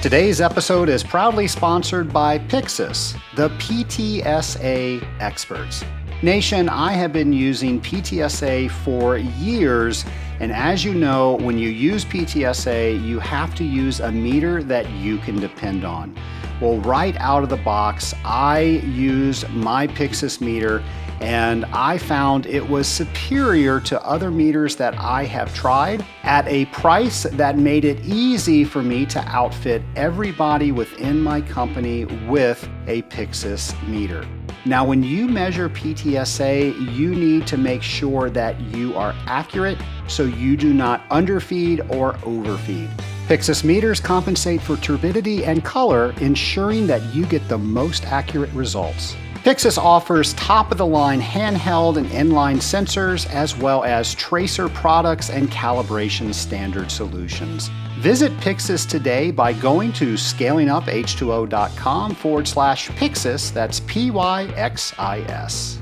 Today's episode is proudly sponsored by Pyxis, the PTSA experts. Nation, I have been using PTSA for years, and as you know, when you use PTSA, you have to use a meter that you can depend on. Well, right out of the box, I used my Pyxis meter, and I found it was superior to other meters that I have tried at a price that made it easy for me to outfit everybody within my company with a Pyxis meter. Now, when you measure PTSA, you need to make sure that you are accurate so you do not underfeed or overfeed. Pyxis meters compensate for turbidity and color, ensuring that you get the most accurate results. Pyxis offers top-of-the-line handheld and inline sensors, as well as tracer products and calibration standard solutions. Visit Pyxis today by going to scalinguph2o.com/Pyxis, that's Pyxis.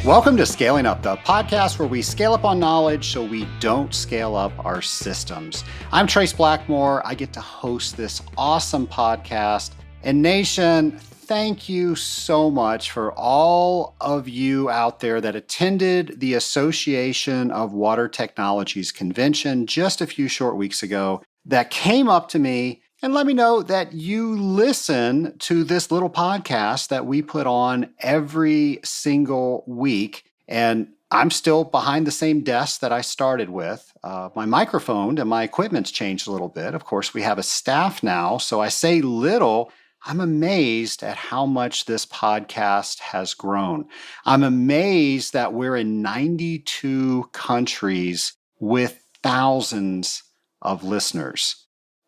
Welcome to Scaling Up, the podcast where we scale up on knowledge so we don't scale up our systems. I'm Trace Blackmore. I get to host this awesome podcast. And Nation, thank you so much for all of you out there that attended the Association of Water Technologies convention just a few short weeks ago that came up to me and let me know that you listen to this little podcast that we put on every single week. And I'm still behind the same desk that I started with. My microphone and my equipment's changed a little bit. Of course, we have a staff now. So I say little. I'm amazed at how much this podcast has grown. I'm amazed that we're in 92 countries with thousands of listeners.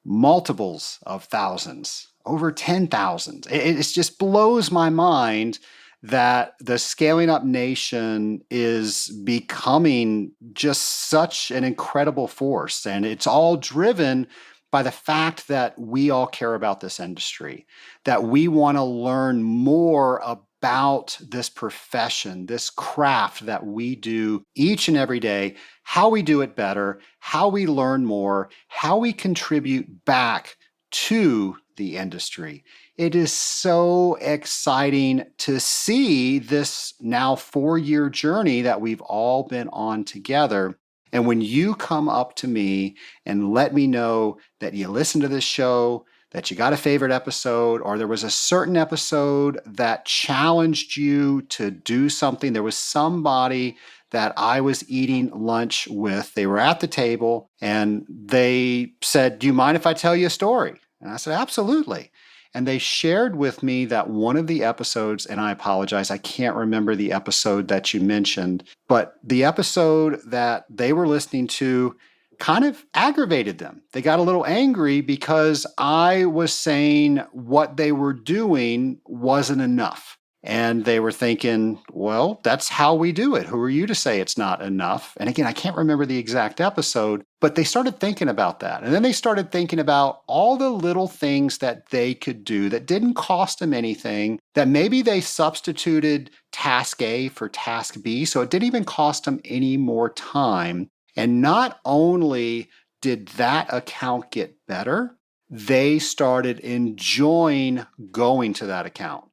Multiples of thousands, over 10,000. It just blows my mind that the Scaling Up Nation is becoming just such an incredible force. And it's all driven by the fact that we all care about this industry, that we want to learn more about this profession, this craft that we do each and every day, how we do it better, how we learn more, how we contribute back to the industry. It is so exciting to see this now 4-year journey that we've all been on together. And when you come up to me and let me know that you listen to this show, that you got a favorite episode, or there was a certain episode that challenged you to do something, there was somebody that I was eating lunch with, they were at the table and they said, "Do you mind if I tell you a story?" And I said, "Absolutely." And they shared with me that one of the episodes, and I apologize, I can't remember the episode that you mentioned, but the episode that they were listening to kind of aggravated them. They got a little angry because I was saying what they were doing wasn't enough. And they were thinking, well, that's how we do it. Who are you to say it's not enough? And again, I can't remember the exact episode, but they started thinking about that. And then they started thinking about all the little things that they could do that didn't cost them anything, that maybe they substituted task A for task B, so it didn't even cost them any more time. And not only did that account get better, they started enjoying going to that account.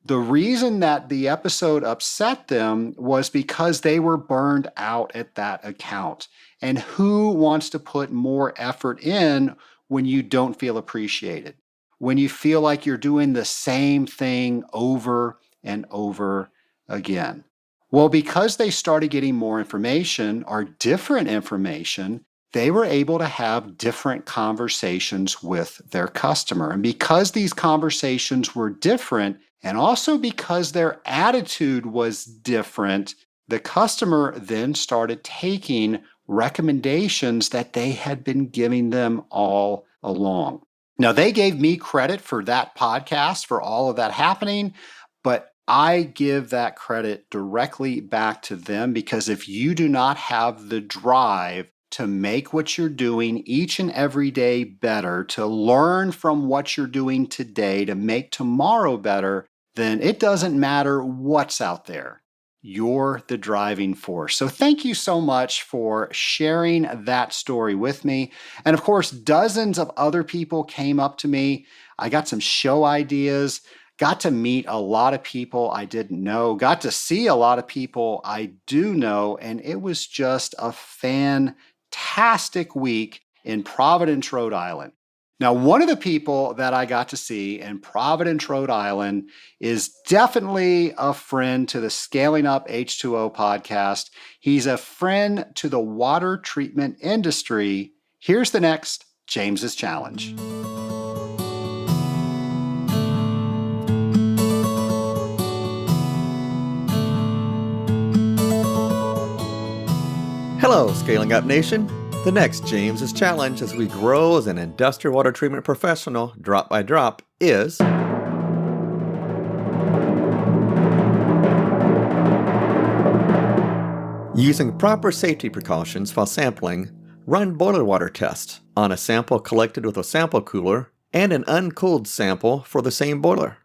The reason that the episode upset them was because they were burned out at that account. And who wants to put more effort in when you don't feel appreciated? When you feel like you're doing the same thing over and over again? Well, because they started getting more information or different information, they were able to have different conversations with their customer. And because these conversations were different, and also because their attitude was different, the customer then started taking recommendations that they had been giving them all along. Now, they gave me credit for that podcast, for all of that happening, but I give that credit directly back to them, because if you do not have the drive to make what you're doing each and every day better, to learn from what you're doing today to make tomorrow better, then it doesn't matter what's out there. you're the driving force. So thank you so much for sharing that story with me. And of course, dozens of other people came up to me. I got some show ideas, got to meet a lot of people I didn't know, got to see a lot of people I do know, and it was just a fantastic week in Providence, Rhode Island. Now, one of the people that I got to see in Providence, Rhode Island is definitely a friend to the Scaling Up H2O podcast. He's a friend to the water treatment industry. Here's the next James's Challenge. Hello, Scaling Up Nation. The next James's Challenge as we grow as an industrial water treatment professional drop by drop is using proper safety precautions while sampling, run boiler water tests on a sample collected with a sample cooler and an uncooled sample for the same boiler.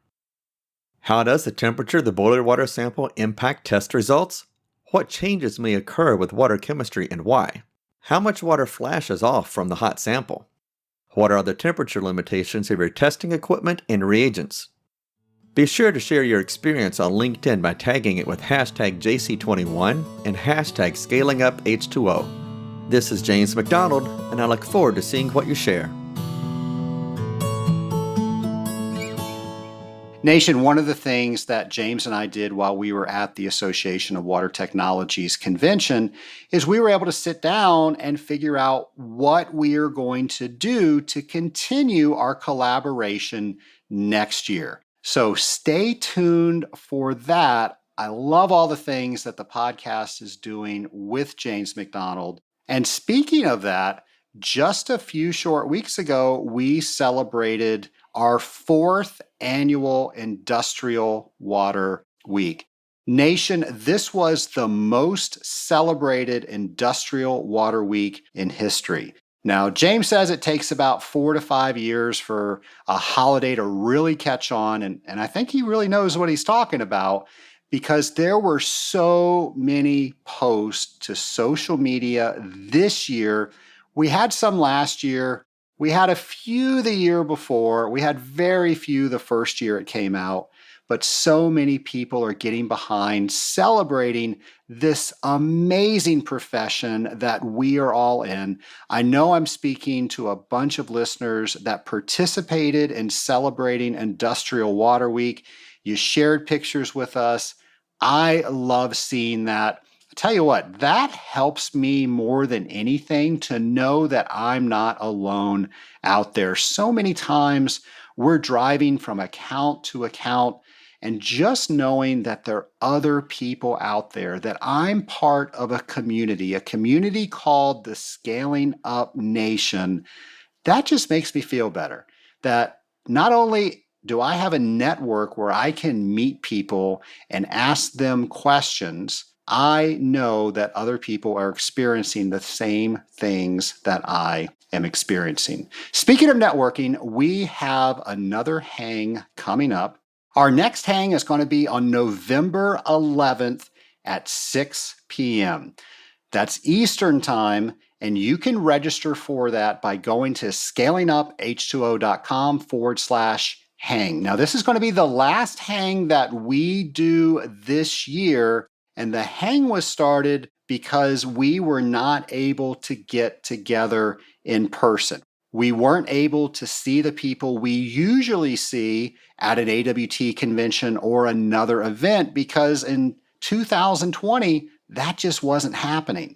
How does the temperature of the boiler water sample impact test results? What changes may occur with water chemistry and why? How much water flashes off from the hot sample? What are the temperature limitations of your testing equipment and reagents? Be sure to share your experience on LinkedIn by tagging it with hashtag JC21 and hashtag ScalingUpH2O. This is James McDonald, and I look forward to seeing what you share. Nation, one of the things that James and I did while we were at the Association of Water Technologies convention is we were able to sit down and figure out what we are going to do to continue our collaboration next year. So stay tuned for that. I love all the things that the podcast is doing with James McDonald. And speaking of that, just a few short weeks ago, we celebrated our 4th annual Industrial Water Week. Nation, this was the most celebrated Industrial Water Week in history. Now, James says it takes about 4 to 5 years for a holiday to really catch on, and I think he really knows what he's talking about because there were so many posts to social media this year. We had some last year. We had a few the year before. We had very few the first year it came out, but so many people are getting behind celebrating this amazing profession that we are all in. I know I'm speaking to a bunch of listeners that participated in celebrating Industrial Water Week. You shared pictures with us. I love seeing that. Tell you what, that helps me more than anything to know that I'm not alone out there. So many times we're driving from account to account, and just knowing that there are other people out there, that I'm part of a community called the Scaling Up Nation, that just makes me feel better. That not only do I have a network where I can meet people and ask them questions, I know that other people are experiencing the same things that I am experiencing. Speaking of networking, we have another hang coming up. Our next hang is going to be on November 11th at 6 p.m. That's Eastern Time, and you can register for that by going to scalinguph2o.com/hang. Now, this is going to be the last hang that we do this year. And the hang was started because we were not able to get together in person. We weren't able to see the people we usually see at an AWT convention or another event because in 2020, that just wasn't happening.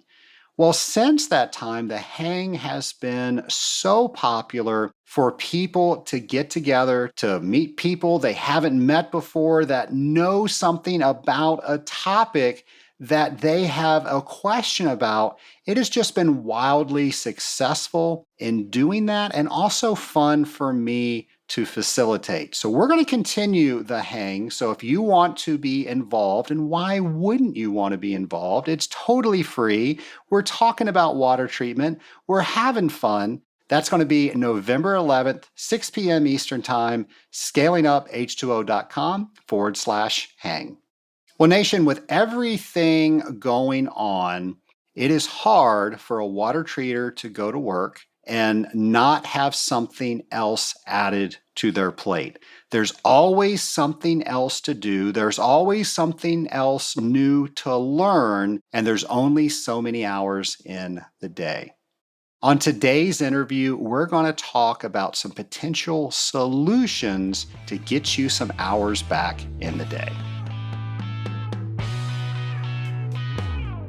Well, since that time, the hang has been so popular for people to get together, to meet people they haven't met before that know something about a topic that they have a question about. It has just been wildly successful in doing that and also fun for me to facilitate. So we're going to continue the hang. So if you want to be involved, and why wouldn't you want to be involved? It's totally free. We're talking about water treatment. We're having fun. That's going to be November 11th, 6 p.m. Eastern Time, scalinguph2o.com/hang. Well, Nation, with everything going on, it is hard for a water treater to go to work and not have something else added to their plate. There's always something else to do. There's always something else new to learn, and there's only so many hours in the day. On today's interview, we're going to talk about some potential solutions to get you some hours back in the day.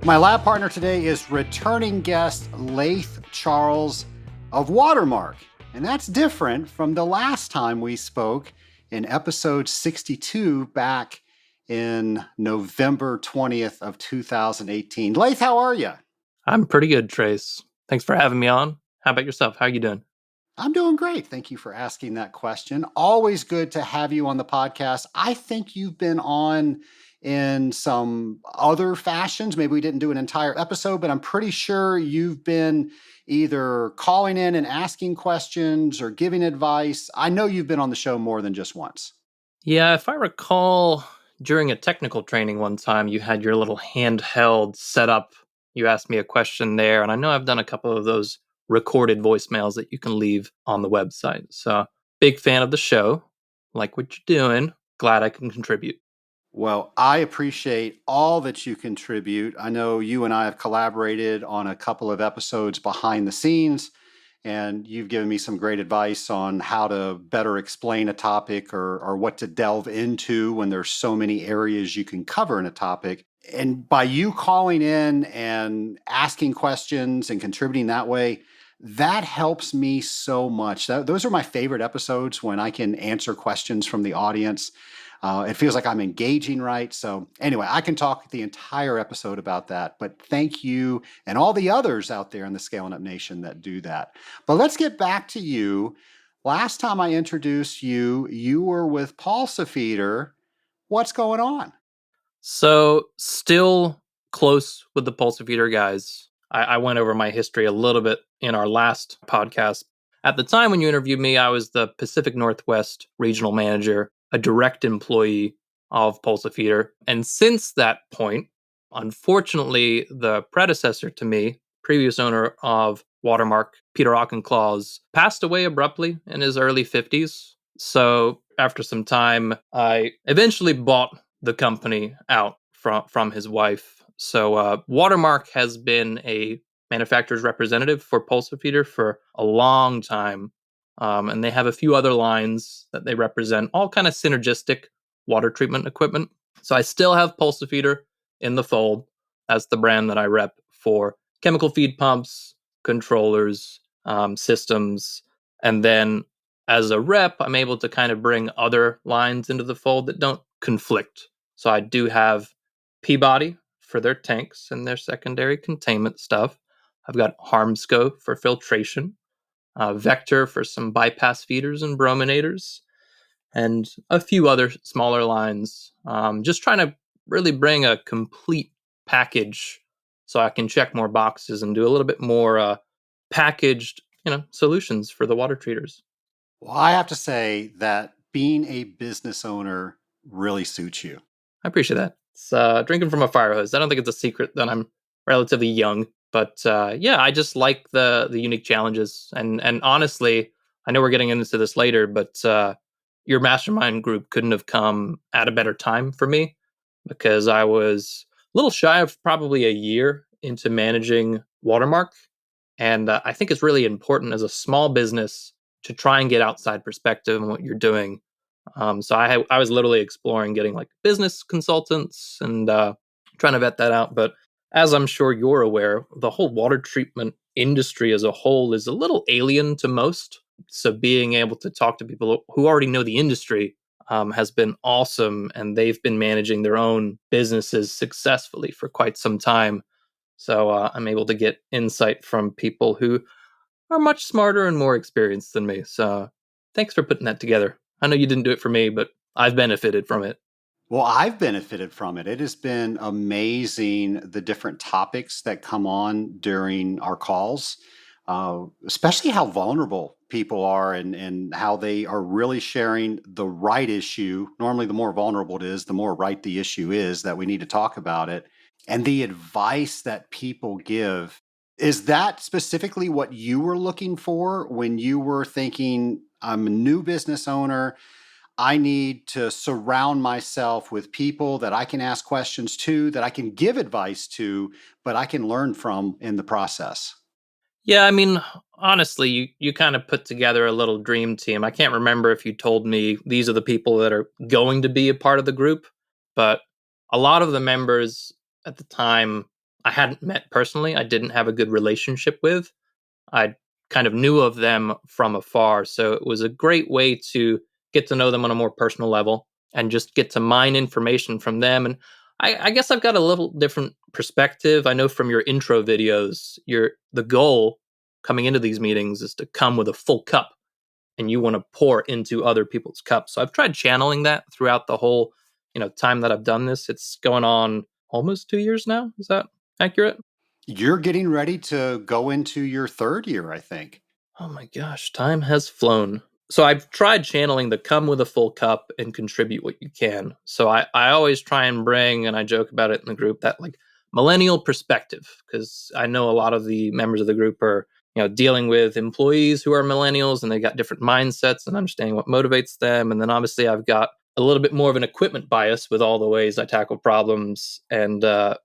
My lab partner today is returning guest Laith Charles of Watermark. And that's different from the last time we spoke in episode 62 back in November 20th of 2018. Laith, how are you? I'm pretty good, Trace. Thanks for having me on. How about yourself? How are you doing? I'm doing great. Thank you for asking that question. Always good to have you on the podcast. I think you've been on in some other fashions. Maybe we didn't do an entire episode, but I'm pretty sure you've been either calling in and asking questions or giving advice. I know you've been on the show more than just once. Yeah, if I recall, during a technical training one time, you had your little handheld set up. You asked me a question there, and I know I've done a couple of those recorded voicemails that you can leave on the website. So, big fan of the show. Like what you're doing. Glad I can contribute. Well, I appreciate all that you contribute. I know you and I have collaborated on a couple of episodes behind the scenes, and you've given me some great advice on how to better explain a topic or what to delve into when there's so many areas you can cover in a topic. And by you calling in and asking questions and contributing that way, that helps me so much. Those are my favorite episodes when I can answer questions from the audience. It feels like I'm engaging right. So anyway, I can talk the entire episode about that, but thank you and all the others out there in the Scaling Up Nation that do that. But let's get back to you. Last time I introduced you, you were with Pulsafeeder. What's going on? So, still close with the Pulsafeeder guys. I went over my history a little bit in our last podcast. At the time when you interviewed me, I was the Pacific Northwest regional manager, a direct employee of Pulsafeeder. And since that point, unfortunately, the predecessor to me, previous owner of Watermark, Peter Auchinclaws, passed away abruptly in his early 50s. So after some time, I eventually bought the company out from his wife. So Watermark has been a manufacturer's representative for Pulsafeeder for a long time. And they have a few other lines that they represent, all kind of synergistic water treatment equipment. So I still have Pulsafeeder in the fold as the brand that I rep for chemical feed pumps, controllers, systems. And then as a rep, I'm able to kind of bring other lines into the fold that don't conflict. So I do have Peabody for their tanks and their secondary containment stuff. I've got Harmsco for filtration, Vector for some bypass feeders and brominators, and a few other smaller lines. Just trying to really bring a complete package so I can check more boxes and do a little bit more packaged, solutions for the water treaters. Well, I have to say that being a business owner really suits you. I appreciate that. It's drinking from a fire hose. I don't think it's a secret that I'm relatively young, but yeah, I just like the unique challenges. And honestly, I know we're getting into this later, but your mastermind group couldn't have come at a better time for me because I was a little shy of probably a year into managing Watermark, and I think it's really important as a small business to try and get outside perspective on what you're doing. So I was literally exploring getting like business consultants and trying to vet that out. But as I'm sure you're aware, the whole water treatment industry as a whole is a little alien to most. So being able to talk to people who already know the industry has been awesome, and they've been managing their own businesses successfully for quite some time. So I'm able to get insight from people who are much smarter and more experienced than me. So thanks for putting that together. I know you didn't do it for me, but I've benefited from it. Well, I've benefited from it. It has been amazing the different topics that come on during our calls, especially how vulnerable people are and how they are really sharing the right issue. Normally, the more vulnerable it is, the more right the issue is that we need to talk about it. And the advice that people give, is that specifically what you were looking for when you were thinking, I'm a new business owner, I need to surround myself with people that I can ask questions to, that I can give advice to, but I can learn from in the process? Yeah, I mean, honestly, you kind of put together a little dream team. I can't remember if you told me these are the people that are going to be a part of the group, but a lot of the members at the time I hadn't met personally. I didn't have a good relationship with. I kind of knew of them from afar, so it was a great way to get to know them on a more personal level and just get to mine information from them. And I guess I've got a little different perspective. I know from your intro videos, the goal coming into these meetings is to come with a full cup, and you want to pour into other people's cups. So I've tried channeling that throughout the whole, time that I've done this. It's going on almost 2 years now. Is that accurate? You're getting ready to go into your third year, I think. Oh my gosh, time has flown. So I've tried channeling the come with a full cup and contribute what you can. So I always try and bring, and I joke about it in the group, that like millennial perspective, because I know a lot of the members of the group are, dealing with employees who are millennials and they got different mindsets and understanding what motivates them. And then obviously I've got a little bit more of an equipment bias with all the ways I tackle problems. And I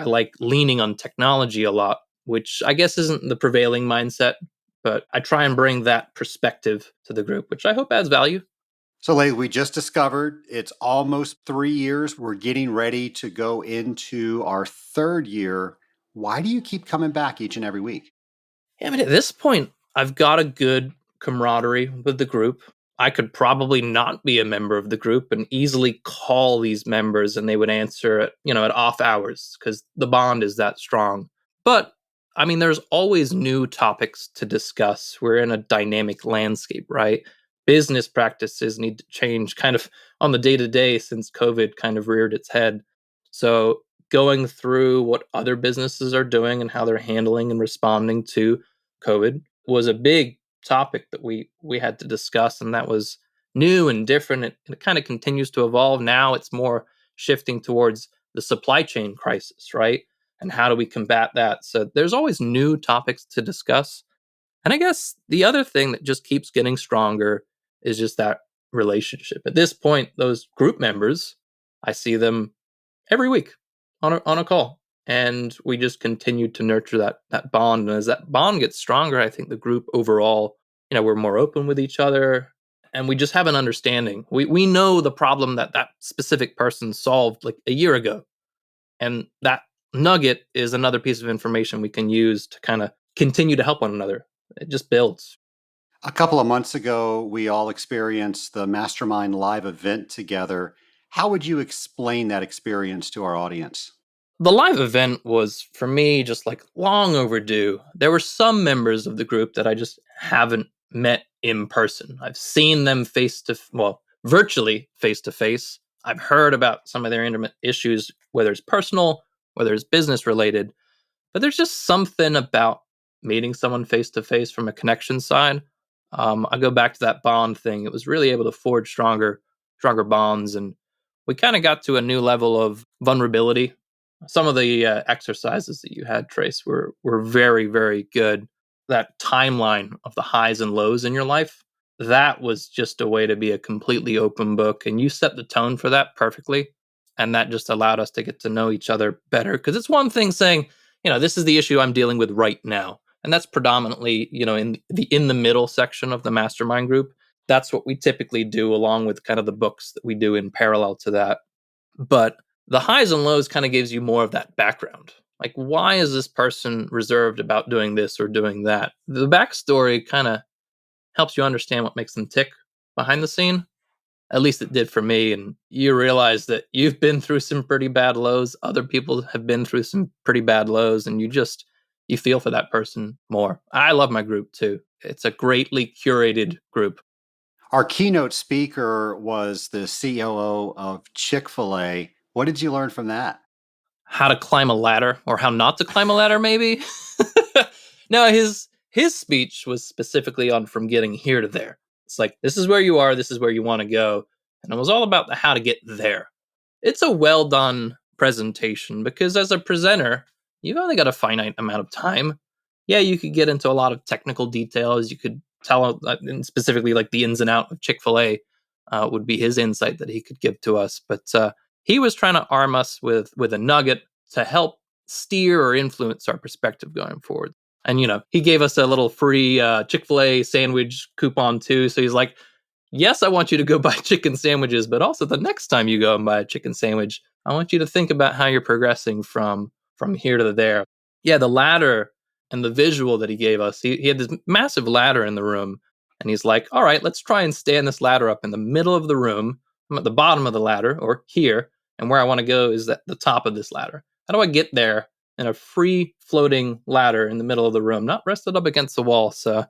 like leaning on technology a lot, which I guess isn't the prevailing mindset, but I try and bring that perspective to the group, which I hope adds value. So, Leigh, we just discovered it's almost 3 years. We're getting ready to go into our third year. Why do you keep coming back each and every week? Yeah, I mean, at this point, I've got a good camaraderie with the group. I could probably not be a member of the group and easily call these members and they would answer at off hours because the bond is that strong. But I mean, there's always new topics to discuss. We're in a dynamic landscape, right? Business practices need to change kind of on the day to day since COVID kind of reared its head. So, going through what other businesses are doing and how they're handling and responding to COVID was a big topic that we had to discuss, and that was new and different. It kind of continues to evolve. Now it's more shifting towards the supply chain crisis, right? And how do we combat that? So there's always new topics to discuss. And I guess the other thing that just keeps getting stronger is just that relationship. At this point, those group members, I see them every week on a call, and we just continue to nurture that bond. And as that bond gets stronger, I think the group overall, we're more open with each other, and we just have an understanding. We know the problem that specific person solved like a year ago, and that nugget is another piece of information we can use to kind of continue to help one another. It just builds. A couple of months ago, we all experienced the Mastermind live event together. How would you explain that experience to our audience? The live event was, for me, just like long overdue. There were some members of the group that I just haven't met in person. I've seen them virtually face to face. I've heard about some of their intimate issues, whether it's personal, whether it's business related. But there's just something about meeting someone face to face from a connection side. I go back to that bond thing. It was really able to forge stronger bonds, and we kind of got to a new level of vulnerability. Some of the exercises that you had, Trace, were very, very good. That timeline of the highs and lows in your life, that was just a way to be a completely open book, and you set the tone for that perfectly. And that just allowed us to get to know each other better. Because it's one thing saying, this is the issue I'm dealing with right now, and that's predominantly, in the middle section of the mastermind group. That's what we typically do, along with kind of the books that we do in parallel to that. But the highs and lows kind of gives you more of that background. Like, why is this person reserved about doing this or doing that? The backstory kind of helps you understand what makes them tick behind the scene. At least it did for me. And you realize that you've been through some pretty bad lows. Other people have been through some pretty bad lows, and you feel for that person more. I love my group too. It's a greatly curated group. Our keynote speaker was the COO of Chick-fil-A. What did you learn from that? How to climb a ladder, or how not to climb a ladder, maybe. No, His speech was specifically on from getting here to there. It's like, this is where you are, this is where you want to go. And it was all about the how to get there. It's a well done presentation because as a presenter, you've only got a finite amount of time. Yeah, you could get into a lot of technical details. You could tell, and specifically like the ins and out of Chick-fil-A would be his insight that he could give to us. But he was trying to arm us with a nugget to help steer or influence our perspective going forward. And, he gave us a little free Chick-fil-A sandwich coupon too. So he's like, yes, I want you to go buy chicken sandwiches, but also the next time you go and buy a chicken sandwich, I want you to think about how you're progressing from here to there. Yeah, the ladder and the visual that he gave us, he had this massive ladder in the room. And he's like, all right, let's try and stand this ladder up in the middle of the room. I'm at the bottom of the ladder or here. And where I want to go is at the top of this ladder. How do I get there in a free floating ladder in the middle of the room, not rested up against the wall? So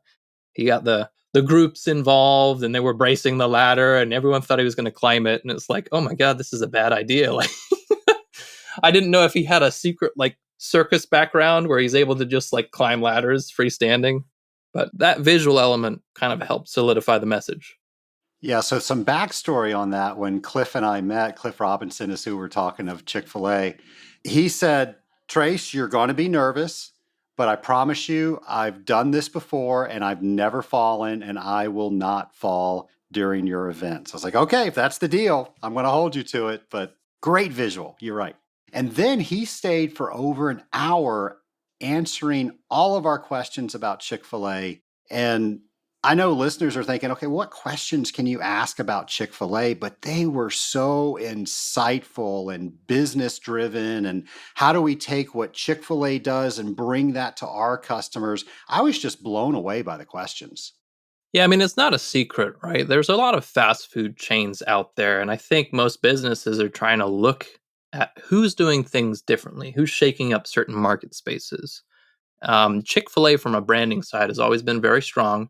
he got the groups involved and they were bracing the ladder and everyone thought he was going to climb it. And it's like, oh my God, this is a bad idea. Like, I didn't know if he had a secret like circus background where he's able to just like climb ladders freestanding. But that visual element kind of helped solidify the message. Yeah, so some backstory on that. When Cliff and I met, Cliff Robinson is who we're talking of Chick-fil-A. He said, Trace, you're going to be nervous, but I promise you, I've done this before and I've never fallen and I will not fall during your event. So I was like, okay, if that's the deal, I'm going to hold you to it. But great visual. You're right. And then he stayed for over an hour answering all of our questions about Chick-fil-A. And I know listeners are thinking, okay, what questions can you ask about Chick-fil-A? But they were so insightful and business driven. And how do we take what Chick-fil-A does and bring that to our customers? I was just blown away by the questions. Yeah, I mean, it's not a secret, right? There's a lot of fast food chains out there. And I think most businesses are trying to look at who's doing things differently, who's shaking up certain market spaces. Chick-fil-A, from a branding side, has always been very strong.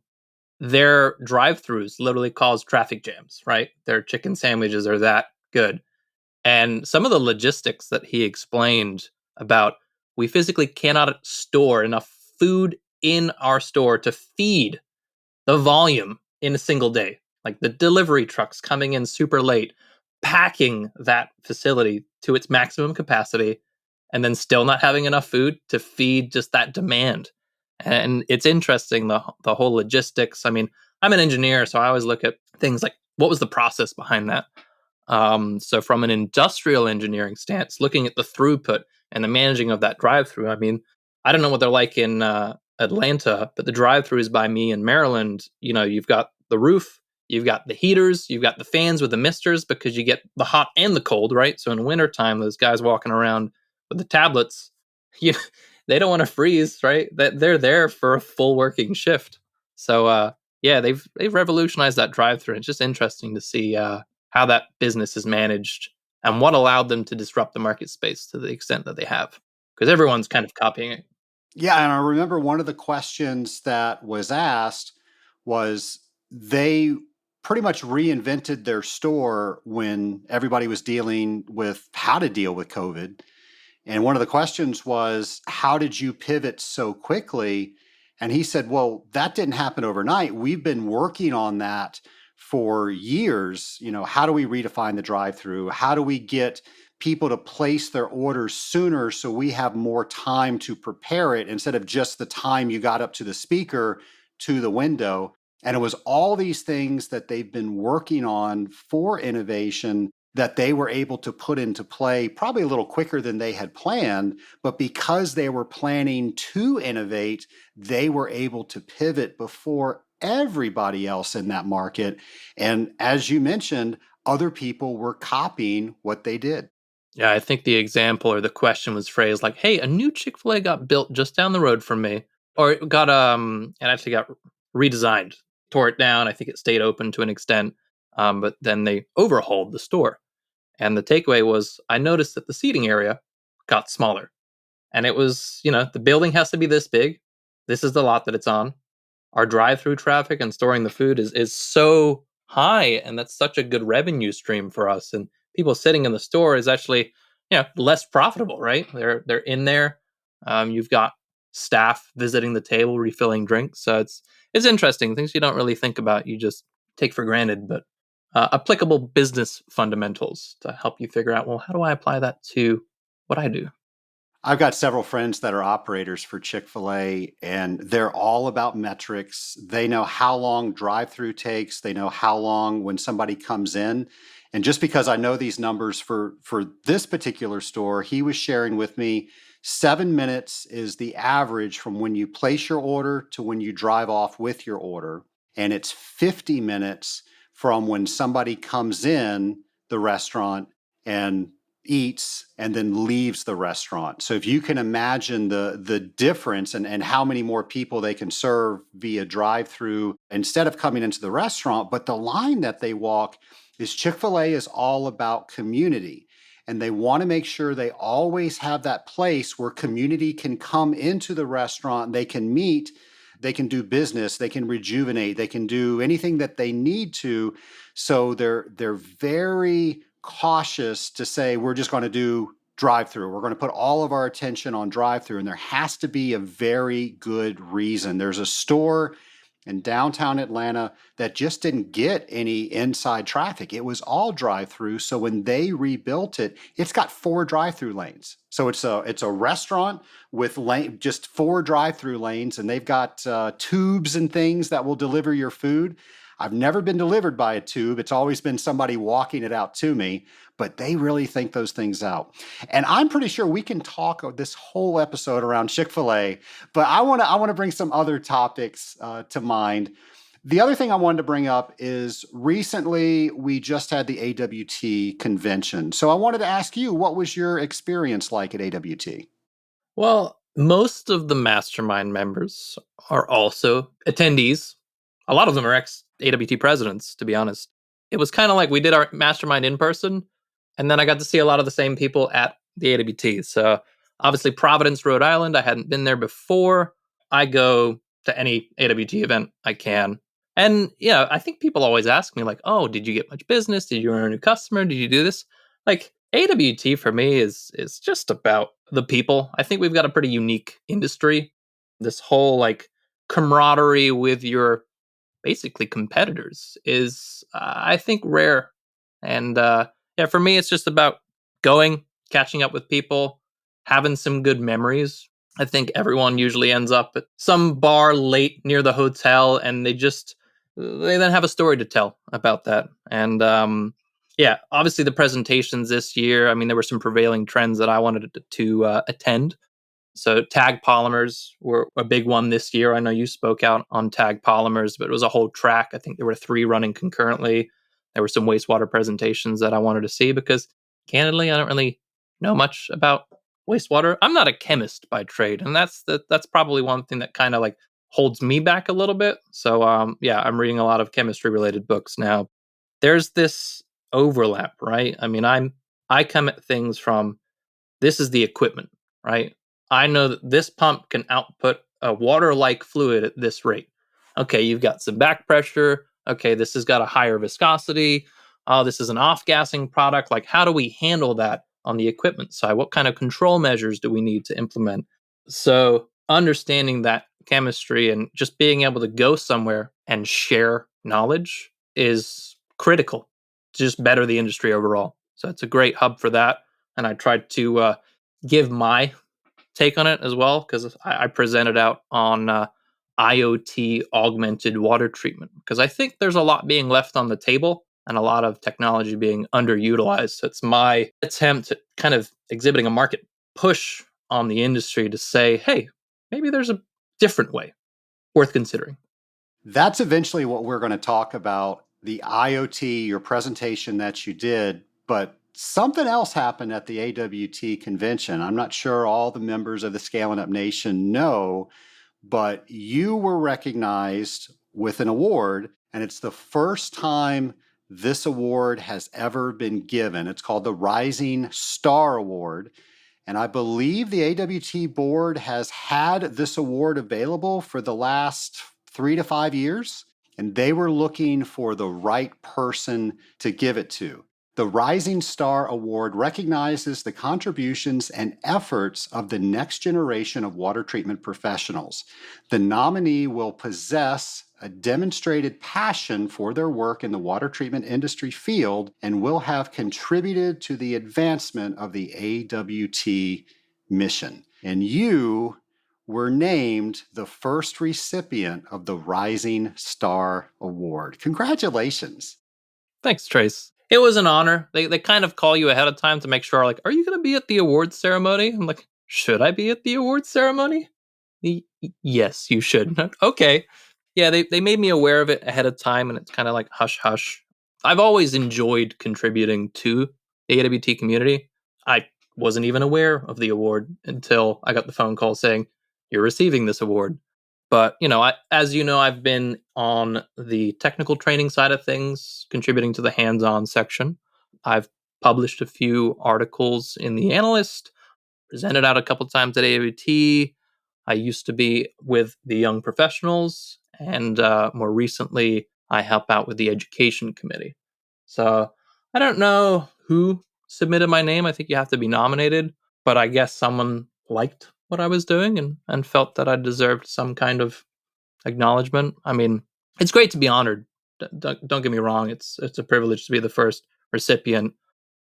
Their drive-throughs literally cause traffic jams, right? Their chicken sandwiches are that good. And some of the logistics that he explained about, we physically cannot store enough food in our store to feed the volume in a single day. Like the delivery trucks coming in super late, packing that facility to its maximum capacity, and then still not having enough food to feed just that demand. And it's interesting, the whole logistics. I mean, I'm an engineer, so I always look at things like what was the process behind that. So from an industrial engineering stance, looking at the throughput and the managing of that drive-through, I mean, I don't know what they're like in Atlanta, but the drive-throughs by me in Maryland, you've got the roof, you've got the heaters, you've got the fans with the misters because you get the hot and the cold, right? So in wintertime, those guys walking around with the tablets, you, they don't want to freeze, right? That they're there for a full working shift. So yeah, they've revolutionized that drive-through. It's just interesting to see how that business is managed and what allowed them to disrupt the market space to the extent that they have, because everyone's kind of copying it. Yeah, and I remember one of the questions that was asked was they pretty much reinvented their store when everybody was dealing with how to deal with COVID. And one of the questions was, how did you pivot so quickly? And he said, well, that didn't happen overnight. We've been working on that for years. How do we redefine the drive-through? How do we get people to place their orders sooner so we have more time to prepare it instead of just the time you got up to the speaker to the window? And it was all these things that they've been working on for innovation that they were able to put into play probably a little quicker than they had planned. But because they were planning to innovate, they were able to pivot before everybody else in that market. And as you mentioned, other people were copying what they did. Yeah, I think the example or the question was phrased like, "Hey, a new Chick-fil-A got built just down the road from me," or it got it actually got redesigned, tore it down. I think it stayed open to an extent, but then they overhauled the store. And the takeaway was, I noticed that the seating area got smaller, and it was, the building has to be this big. This is the lot that it's on. Our drive-through traffic and storing the food is so high, and that's such a good revenue stream for us. And people sitting in the store is actually less profitable, right? They're in there. You've got staff visiting the table, refilling drinks. So it's interesting, things you don't really think about, you just take for granted, but applicable business fundamentals to help you figure out, well, how do I apply that to what I do? I've got several friends that are operators for Chick-fil-A, and they're all about metrics. They know how long drive-through takes. They know how long when somebody comes in. And just because I know these numbers for this particular store, he was sharing with me 7 minutes is the average from when you place your order to when you drive off with your order. And it's 50 minutes from when somebody comes in the restaurant and eats and then leaves the restaurant. So if you can imagine the difference and how many more people they can serve via drive-through instead of coming into the restaurant, but the line that they walk is Chick-fil-A is all about community. And they want to make sure they always have that place where community can come into the restaurant, they can meet, they can do business, they can rejuvenate, they can do anything that they need to. So they're very cautious to say we're just going to do drive-through. We're going to put all of our attention on drive-through, and there has to be a very good reason. There's a store in downtown Atlanta that just didn't get any inside traffic. It was all drive-through. So when they rebuilt it, it's got 4 drive-through lanes. So it's a restaurant with just 4 drive-through lanes, and they've got tubes and things that will deliver your food. I've never been delivered by a tube. It's always been somebody walking it out to me, but they really think those things out. And I'm pretty sure we can talk this whole episode around Chick-fil-A, but I want to bring some other topics to mind. The other thing I wanted to bring up is recently we just had the AWT convention. So I wanted to ask you, what was your experience like at AWT? Well, most of the mastermind members are also attendees. A lot of them are ex AWT presidents, to be honest. It was kind of like we did our mastermind in person, and then I got to see a lot of the same people at the AWT. So obviously, Providence, Rhode Island, I hadn't been there before. I go to any AWT event I can. And yeah, I think people always ask me, like, oh, did you get much business? Did you earn a new customer? Did you do this? Like, AWT for me is just about the people. I think we've got a pretty unique industry. This whole like camaraderie with your basically competitors is I think rare. And yeah, for me it's just about going, catching up with people, having some good memories. I think everyone usually ends up at some bar late near the hotel, and they then have a story to tell about that. And yeah, obviously the presentations this year, I mean, there were some prevailing trends that I wanted to attend. So tag polymers were a big one this year. I know you spoke out on tag polymers, but it was a whole track. I think there were 3 running concurrently. There were some wastewater presentations that I wanted to see because candidly, I don't really know much about wastewater. I'm not a chemist by trade, and that's probably one thing that kind of like holds me back a little bit. So yeah, I'm reading a lot of chemistry related books now. There's this overlap, right? I mean, I come at things from this is the equipment, right? I know that this pump can output a water-like fluid at this rate. Okay, you've got some back pressure. Okay, this has got a higher viscosity. Oh, this is an off-gassing product. Like, how do we handle that on the equipment side? What kind of control measures do we need to implement? So, understanding that chemistry and just being able to go somewhere and share knowledge is critical to just better the industry overall. So, it's a great hub for that. And I tried to give my take on it as well because I presented out on IoT augmented water treatment because I think there's a lot being left on the table and a lot of technology being underutilized. So it's my attempt at kind of exhibiting a market push on the industry to say, hey, maybe there's a different way worth considering. That's eventually what we're going to talk about, the IoT, your presentation that you did, but something else happened at the AWT convention. I'm not sure all the members of the Scaling Up Nation know, but you were recognized with an award, and it's the first time this award has ever been given. It's called the Rising Star Award. And I believe the AWT board has had this award available for the last 3 to 5 years, and they were looking for the right person to give it to. The Rising Star Award recognizes the contributions and efforts of the next generation of water treatment professionals. The nominee will possess a demonstrated passion for their work in the water treatment industry field and will have contributed to the advancement of the AWT mission. And you were named the first recipient of the Rising Star Award. Congratulations. Thanks, Trace. It was an honor. They kind of call you ahead of time to make sure, like, are you going to be at the awards ceremony? I'm like, should I be at the awards ceremony? Yes, you should. Okay. Yeah, they made me aware of it ahead of time, and it's kind of like hush hush. I've always enjoyed contributing to the AWT community. I wasn't even aware of the award until I got the phone call saying, you're receiving this award. But, as you know, I've been on the technical training side of things, contributing to the hands-on section. I've published a few articles in The Analyst, presented out a couple times at AWT. I used to be with the young professionals, and more recently, I help out with the education committee. So I don't know who submitted my name. I think you have to be nominated, but I guess someone liked what I was doing and felt that I deserved some kind of acknowledgement. I mean, it's great to be honored. Don't get me wrong. It's a privilege to be the first recipient,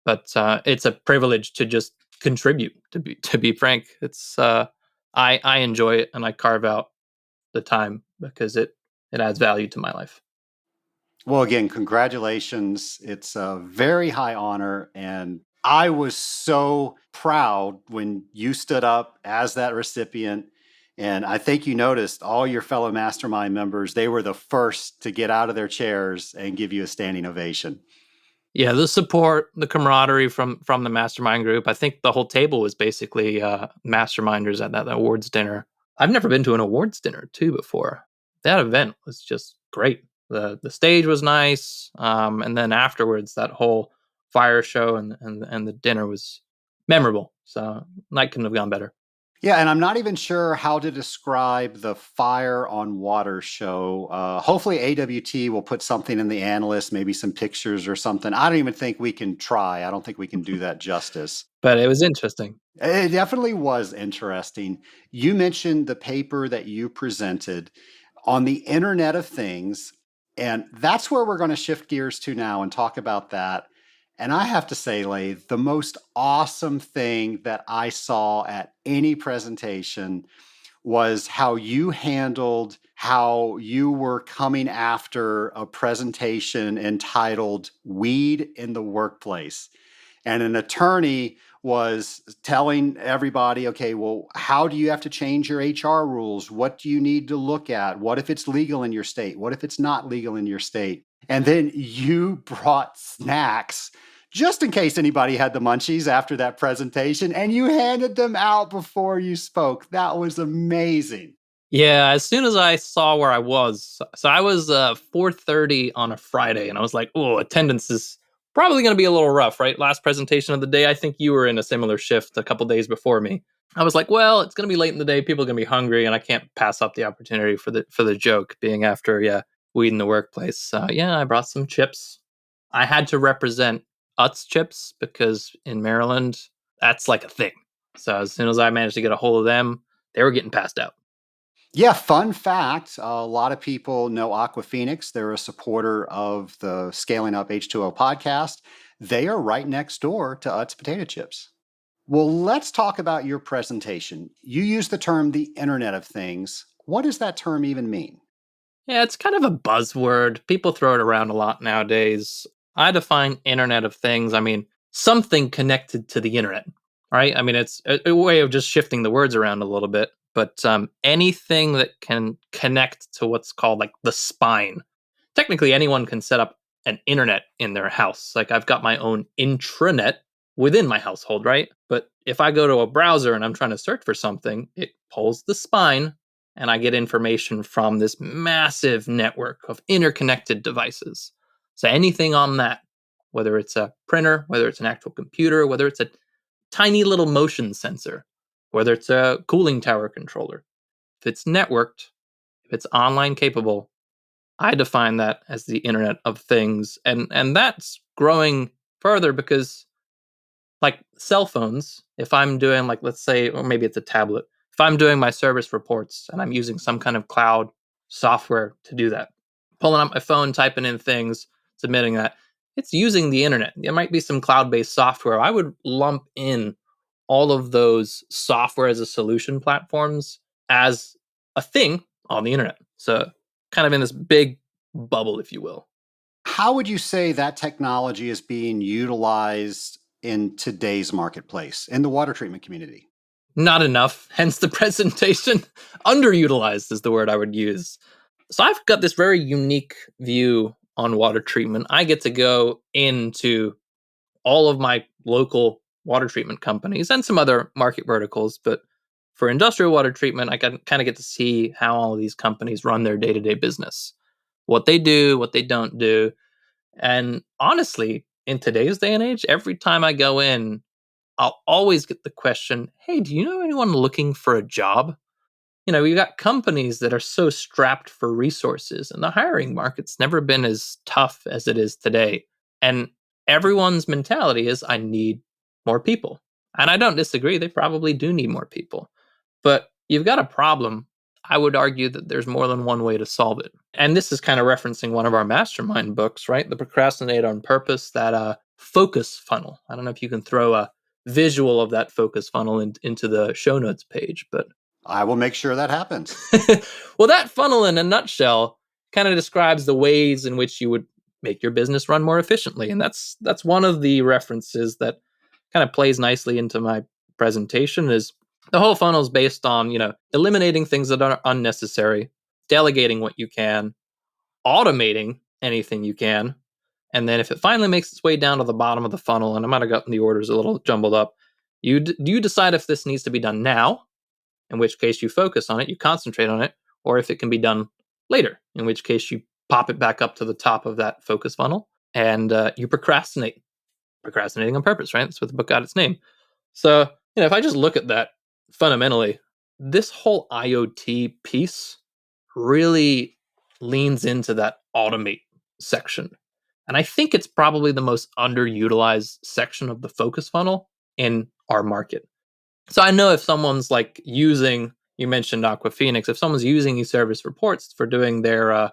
but it's a privilege to just contribute. To be frank, it's I enjoy it, and I carve out the time because it adds value to my life. Well, again, congratulations. It's a very high honor. And I was so proud when you stood up as that recipient. And I think you noticed all your fellow mastermind members, they were the first to get out of their chairs and give you a standing ovation. Yeah, the support, the camaraderie from the mastermind group. I think the whole table was basically masterminders at that awards dinner. I've never been to an awards dinner too before. That event was just great. The stage was nice, and then afterwards, that whole fire show and the dinner was memorable. So night couldn't have gone better. Yeah, and I'm not even sure how to describe the Fire on Water show. Hopefully, AWT will put something in the analyst, maybe some pictures or something. I don't even think we can try. I don't think we can do that justice. But it was interesting. It definitely was interesting. You mentioned the paper that you presented on the Internet of Things, and that's where we're going to shift gears to now and talk about that. And I have to say, Laith, the most awesome thing that I saw at any presentation was how you handled how you were coming after a presentation entitled Weed in the Workplace. And an attorney was telling everybody, okay, well, how do you have to change your HR rules? What do you need to look at? What if it's legal in your state? What if it's not legal in your state? And then you brought snacks just in case anybody had the munchies after that presentation, and you handed them out before you spoke. That was amazing. Yeah, as soon as I saw where I was, so I was 4:30 on a Friday, and I was like, "Oh, attendance is probably going to be a little rough, right?" Last presentation of the day. I think you were in a similar shift a couple days before me. I was like, "Well, it's going to be late in the day. People are going to be hungry, and I can't pass up the opportunity for the joke being after weed in the workplace." Yeah, I brought some chips. I had to represent Utz chips because in Maryland that's like a thing. So as soon as I managed to get a hold of them, they were getting passed out. Yeah, fun fact. A lot of people know Aqua Phoenix. They're a supporter of the Scaling Up H2O podcast. They are right next door to Utz potato chips. Well, let's talk about your presentation. You use the term the Internet of Things. What does that term even mean? Yeah, it's kind of a buzzword. People throw it around a lot nowadays. I define Internet of Things. I mean, something connected to the internet, right? I mean, it's a way of just shifting the words around a little bit, but anything that can connect to what's called like the spine. Technically, anyone can set up an internet in their house. Like I've got my own intranet within my household, right? But if I go to a browser and I'm trying to search for something, it pulls the spine and I get information from this massive network of interconnected devices. So anything on that, whether it's a printer, whether it's an actual computer, whether it's a tiny little motion sensor, whether it's a cooling tower controller, if it's networked, if it's online capable, I define that as the Internet of Things. And that's growing further because, like cell phones, if I'm doing, like, let's say, or maybe it's a tablet, if I'm doing my service reports and I'm using some kind of cloud software to do that, pulling up my phone, typing in things, submitting that, it's using the internet. There might be some cloud based software. I would lump in all of those software as a solution platforms as a thing on the internet. So, kind of in this big bubble, if you will. How would you say that technology is being utilized in today's marketplace in the water treatment community? Not enough, hence the presentation. Underutilized is the word I would use. So I've got this very unique view on water treatment. I get to go into all of my local water treatment companies and some other market verticals, but for industrial water treatment, I can kind of get to see how all of these companies run their day-to-day business, what they do, what they don't do. And honestly, in today's day and age, every time I go in, I'll always get the question, hey, do you know anyone looking for a job? We've got companies that are so strapped for resources, and the hiring market's never been as tough as it is today. And everyone's mentality is, I need more people. And I don't disagree, they probably do need more people. But you've got a problem. I would argue that there's more than one way to solve it. And this is kind of referencing one of our mastermind books, right? The Procrastinate on Purpose, that focus funnel. I don't know if you can throw a visual of that focus funnel into the show notes page, but I will make sure that happens. well, that funnel in a nutshell kind of describes the ways in which you would make your business run more efficiently. And that's one of the references that kind of plays nicely into my presentation. Is the whole funnel is based on, eliminating things that are unnecessary, delegating what you can, automating anything you can. And then if it finally makes its way down to the bottom of the funnel, and I might have gotten the orders a little jumbled up, you decide if this needs to be done now, in which case you focus on it, you concentrate on it, or if it can be done later, in which case you pop it back up to the top of that focus funnel and you procrastinate. Procrastinating on purpose, right? That's what the book got its name. So, if I just look at that fundamentally, this whole IoT piece really leans into that automate section. And I think it's probably the most underutilized section of the focus funnel in our market. So I know if someone's like using, you mentioned Aquaphoenix, if someone's using these service reports for doing their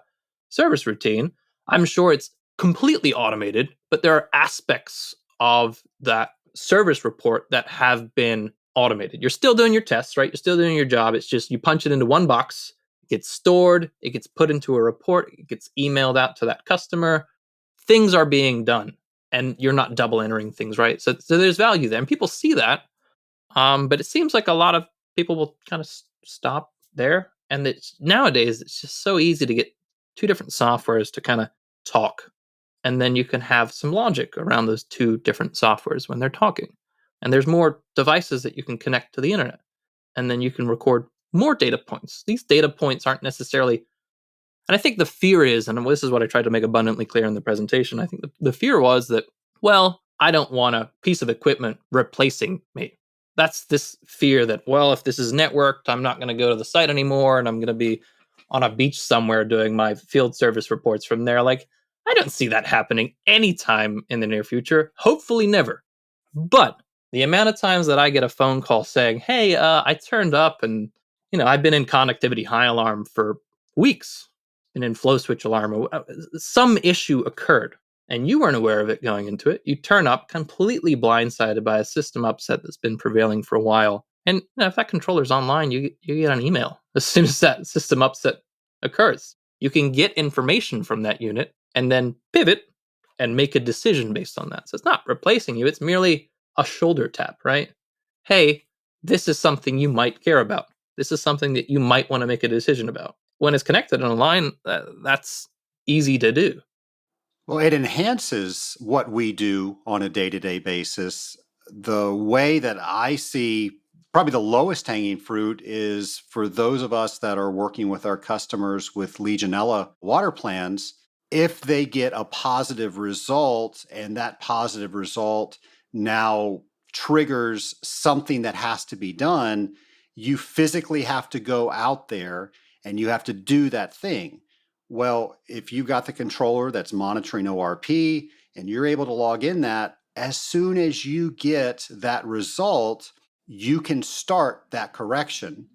service routine, I'm sure it's completely automated, but there are aspects of that service report that have been automated. You're still doing your tests, right? You're still doing your job. It's just you punch it into one box, it gets stored, it gets put into a report, it gets emailed out to that customer. Things are being done and you're not double entering things, right? So there's value there. And people see that. But it seems like a lot of people will kind of stop there. And nowadays, it's just so easy to get two different softwares to kind of talk. And then you can have some logic around those two different softwares when they're talking. And there's more devices that you can connect to the internet. And then you can record more data points. These data points aren't necessarily, and I think the fear is, and this is what I tried to make abundantly clear in the presentation, I think the fear was that, well, I don't want a piece of equipment replacing me. That's this fear that, well, if this is networked, I'm not going to go to the site anymore and I'm going to be on a beach somewhere doing my field service reports from there. Like, I don't see that happening anytime in the near future. Hopefully never. But the amount of times that I get a phone call saying, hey, I turned up and, I've been in connectivity high alarm for weeks, been in flow switch alarm, some issue occurred and you weren't aware of it going into it. You turn up completely blindsided by a system upset that's been prevailing for a while. And if that controller's online, you get an email as soon as that system upset occurs. You can get information from that unit and then pivot and make a decision based on that. So it's not replacing you. It's merely a shoulder tap, right? Hey, this is something you might care about. This is something that you might want to make a decision about. When it's connected online, that's easy to do. Well, it enhances what we do on a day-to-day basis. The way that I see probably the lowest hanging fruit is for those of us that are working with our customers with Legionella water plans. If they get a positive result and that positive result now triggers something that has to be done, you physically have to go out there and you have to do that thing. Well, if you got the controller that's monitoring ORP and you're able to log in that, as soon as you get that result, you can start that correction.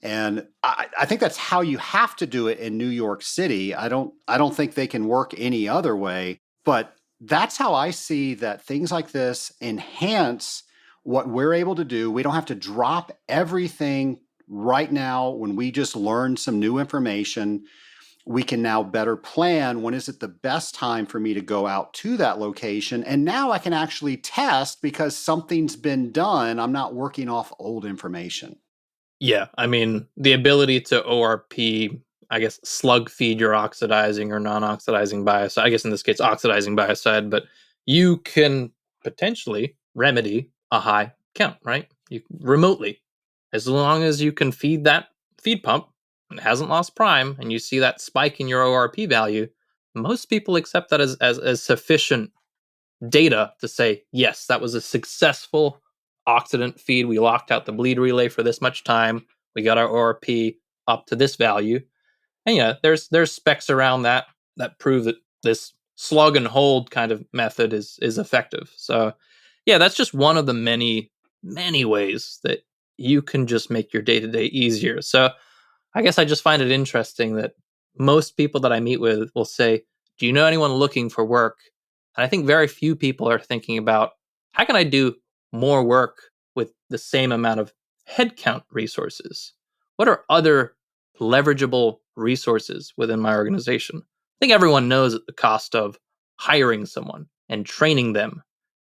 And I think that's how you have to do it in New York City. I don't think they can work any other way. But that's how I see that things like this enhance what we're able to do. We don't have to drop everything right now when we just learn some new information. We can now better plan when is it the best time for me to go out to that location. And now I can actually test because something's been done. I'm not working off old information. Yeah, I mean, the ability to ORP, I guess, slug feed your oxidizing or non-oxidizing biocide, I guess in this case, oxidizing biocide, but you can potentially remedy a high count, right? You remotely, as long as you can feed that feed pump and it hasn't lost prime, and you see that spike in your ORP value, most people accept that as sufficient data to say, yes, that was a successful oxidant feed. We locked out the bleed relay for this much time. We got our ORP up to this value. And yeah, there's specs around that prove that this slug and hold kind of method is effective. So yeah, that's just one of the many ways that you can just make your day-to-day easier. So I guess I just find it interesting that most people that I meet with will say, do you know anyone looking for work? And I think very few people are thinking about how can I do more work with the same amount of headcount resources? What are other leverageable resources within my organization? I think everyone knows at the cost of hiring someone and training them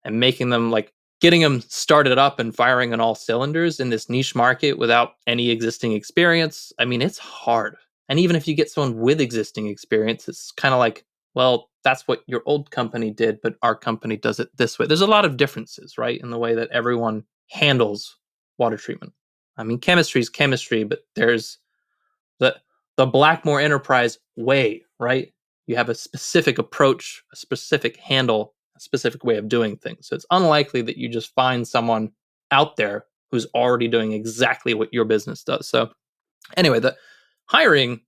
and making them like getting them started up and firing on all cylinders in this niche market without any existing experience. I mean, it's hard. And even if you get someone with existing experience, it's kind of like, well, that's what your old company did, but our company does it this way. There's a lot of differences, right, in the way that everyone handles water treatment. I mean, chemistry is chemistry, but there's the Blackmore Enterprise way, right? You have a specific approach, a specific handle, a specific way of doing things. So it's unlikely that you just find someone out there who's already doing exactly what your business does. So anyway, the hiring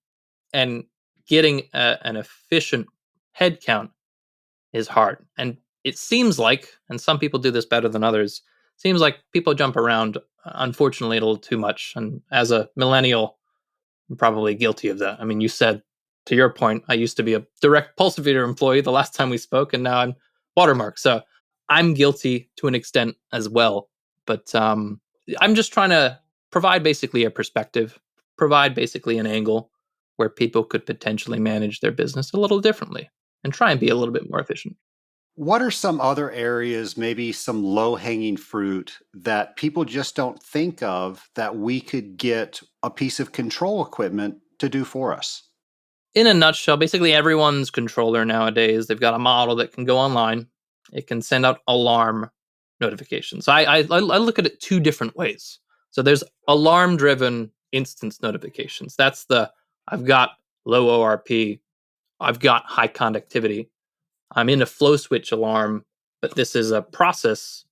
and getting an efficient headcount is hard. And it seems like, and some people do this better than others, seems like people jump around, unfortunately, a little too much. And as a millennial, I'm probably guilty of that. I mean, you said, to your point, I used to be a direct Pulsivator employee the last time we spoke, and now I'm Watermark. So I'm guilty to an extent as well. But I'm just trying to provide basically a perspective, provide basically an angle where people could potentially manage their business a little differently and try and be a little bit more efficient. What are some other areas, maybe some low hanging fruit that people just don't think of that we could get a piece of control equipment to do for us? In a nutshell, basically everyone's controller nowadays, they've got a model that can go online. It can send out alarm notifications. So I look at it two different ways. So there's alarm driven instance notifications. That's the I've got low ORP, I've got high conductivity, I'm in a flow switch alarm, but this is a process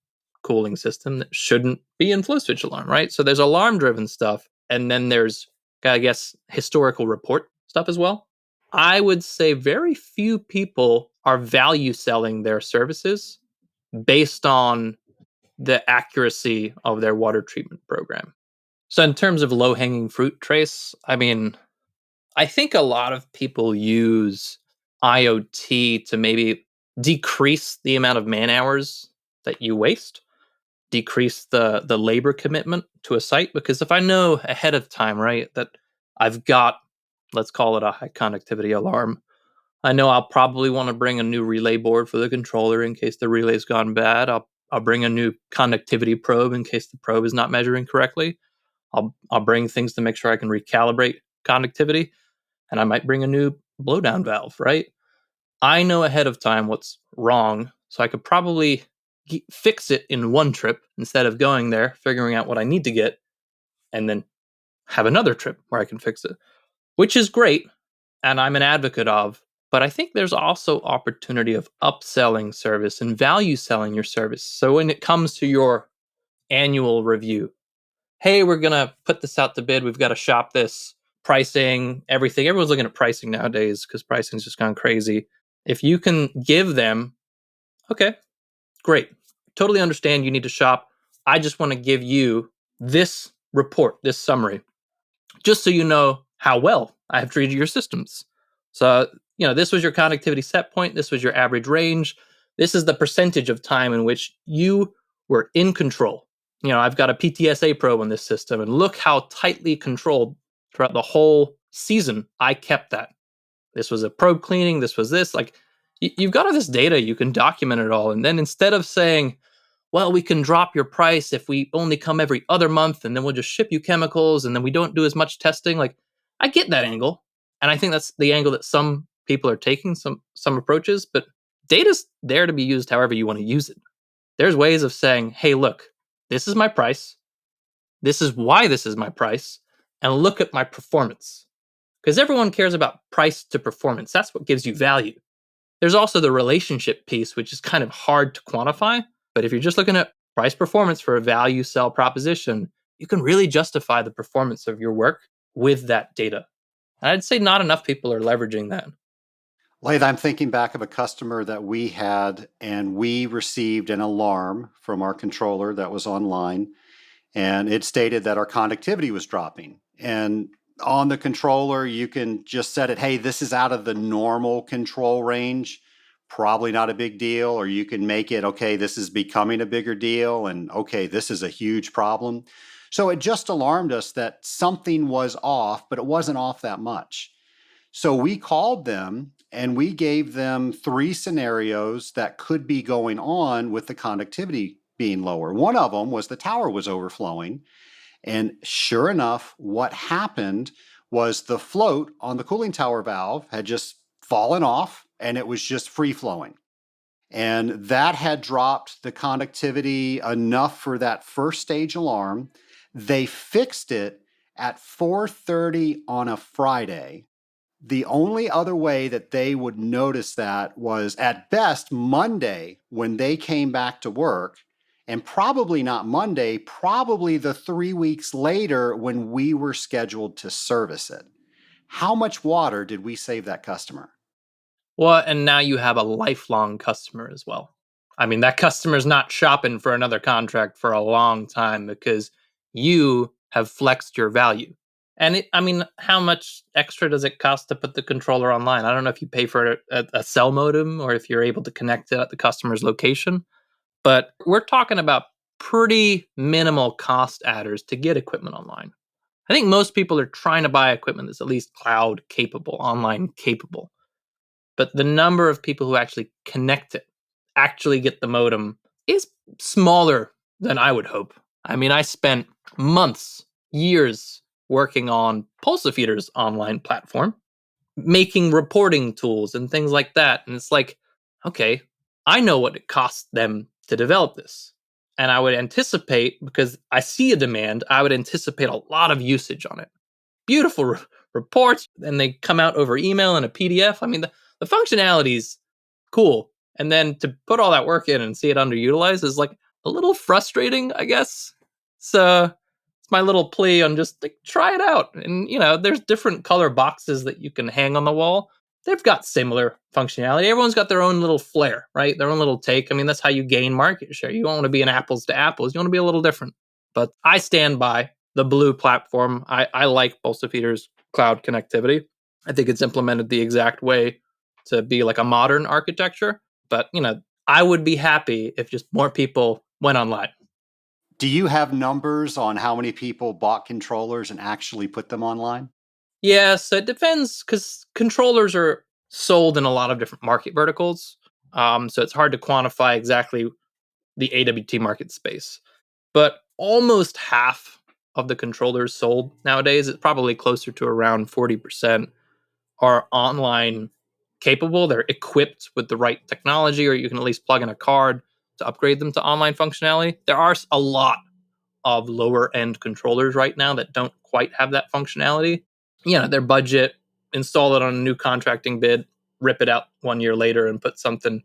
cooling system that shouldn't be in flow switch alarm, right? So there's alarm driven stuff. And then there's, I guess, historical report stuff as well. I would say very few people are value selling their services based on the accuracy of their water treatment program. So, in terms of low hanging fruit, Trace, I mean, I think a lot of people use IoT to maybe decrease the amount of man hours that you waste, decrease the labor commitment to a site. Because if I know ahead of time, right, that I've got, let's call it a high conductivity alarm, I know I'll probably want to bring a new relay board for the controller in case the relay's gone bad. I'll bring a new conductivity probe in case the probe is not measuring correctly. I'll bring things to make sure I can recalibrate conductivity, and I might bring a new blowdown valve, right? I know ahead of time what's wrong, so I could probably fix it in one trip instead of going there, figuring out what I need to get, and then have another trip where I can fix it, which is great, and I'm an advocate of. But I think there's also opportunity of upselling service and value selling your service. So when it comes to your annual review, hey, we're going to put this out to bid. We've got to shop this, pricing, everything. Everyone's looking at pricing nowadays because pricing's just gone crazy. If you can give them, okay, Great. Totally understand you need to shop. I just want to give you this report, this summary, just so you know how well I have treated your systems. So, this was your connectivity set point. This was your average range. This is the percentage of time in which you were in control. I've got a PTSA probe on this system, and look how tightly controlled throughout the whole season I kept that. This was a probe cleaning. This was this. Like, you've got all this data. You can document it all. And then instead of saying, well, we can drop your price if we only come every other month, and then we'll just ship you chemicals, and then we don't do as much testing. Like, I get that angle. And I think that's the angle that some people are taking, some approaches, but data's there to be used however you want to use it. There's ways of saying, hey, look, this is my price. This is why this is my price. And look at my performance. Because everyone cares about price to performance. That's what gives you value. There's also the relationship piece, which is kind of hard to quantify. But if you're just looking at price performance for a value sell proposition, you can really justify the performance of your work with that data. And I'd say not enough people are leveraging that. Laith, I'm thinking back of a customer that we had, and we received an alarm from our controller that was online, and it stated that our conductivity was dropping. And on the controller, you can just set it, hey, this is out of the normal control range, probably not a big deal. Or you can make it, okay, this is becoming a bigger deal, and okay, this is a huge problem. So it just alarmed us that something was off, but it wasn't off that much. So we called them and we gave them 3 scenarios that could be going on with the conductivity being lower. One of them was the tower was overflowing. And sure enough, what happened was the float on the cooling tower valve had just fallen off and it was just free flowing. And that had dropped the conductivity enough for that first stage alarm. They fixed it at 4:30 on a Friday. The only other way that they would notice that was at best Monday when they came back to work, and probably not Monday, probably the 3 weeks later when we were scheduled to service it. How much water did we save that customer? Well, and now you have a lifelong customer as well. I mean, that customer's not shopping for another contract for a long time because you have flexed your value. And how much extra does it cost to put the controller online? I don't know if you pay for a cell modem or if you're able to connect it at the customer's location, but we're talking about pretty minimal cost adders to get equipment online. I think most people are trying to buy equipment that's at least cloud capable, online capable. But the number of people who actually connect it, actually get the modem, is smaller than I would hope. I mean, I spent months, years working on Pulsafeeder's online platform, making reporting tools and things like that. And it's like, okay, I know what it costs them to develop this. And I would anticipate, because I see a demand, I would anticipate a lot of usage on it. Beautiful reports, and they come out over email and a PDF. I mean, the functionality's cool. And then to put all that work in and see it underutilized is like a little frustrating, I guess. So it's my little plea on just like try it out. And there's different color boxes that you can hang on the wall. They've got similar functionality. Everyone's got their own little flair, right? Their own little take. I mean, that's how you gain market share. You don't want to be an apples to apples. You want to be a little different. But I stand by the Blue platform. I like Pulsafeeder's cloud connectivity. I think it's implemented the exact way to be like a modern architecture. But, I would be happy if just more people went online. Do you have numbers on how many people bought controllers and actually put them online? Yes, it depends because controllers are sold in a lot of different market verticals. So it's hard to quantify exactly the AWT market space. But almost half of the controllers sold nowadays, it's probably closer to around 40%, are online capable. They're equipped with the right technology, or you can at least plug in a card to upgrade them to online functionality. There are a lot of lower end controllers right now that don't quite have that functionality. Their budget, install it on a new contracting bid, rip it out 1 year later and put something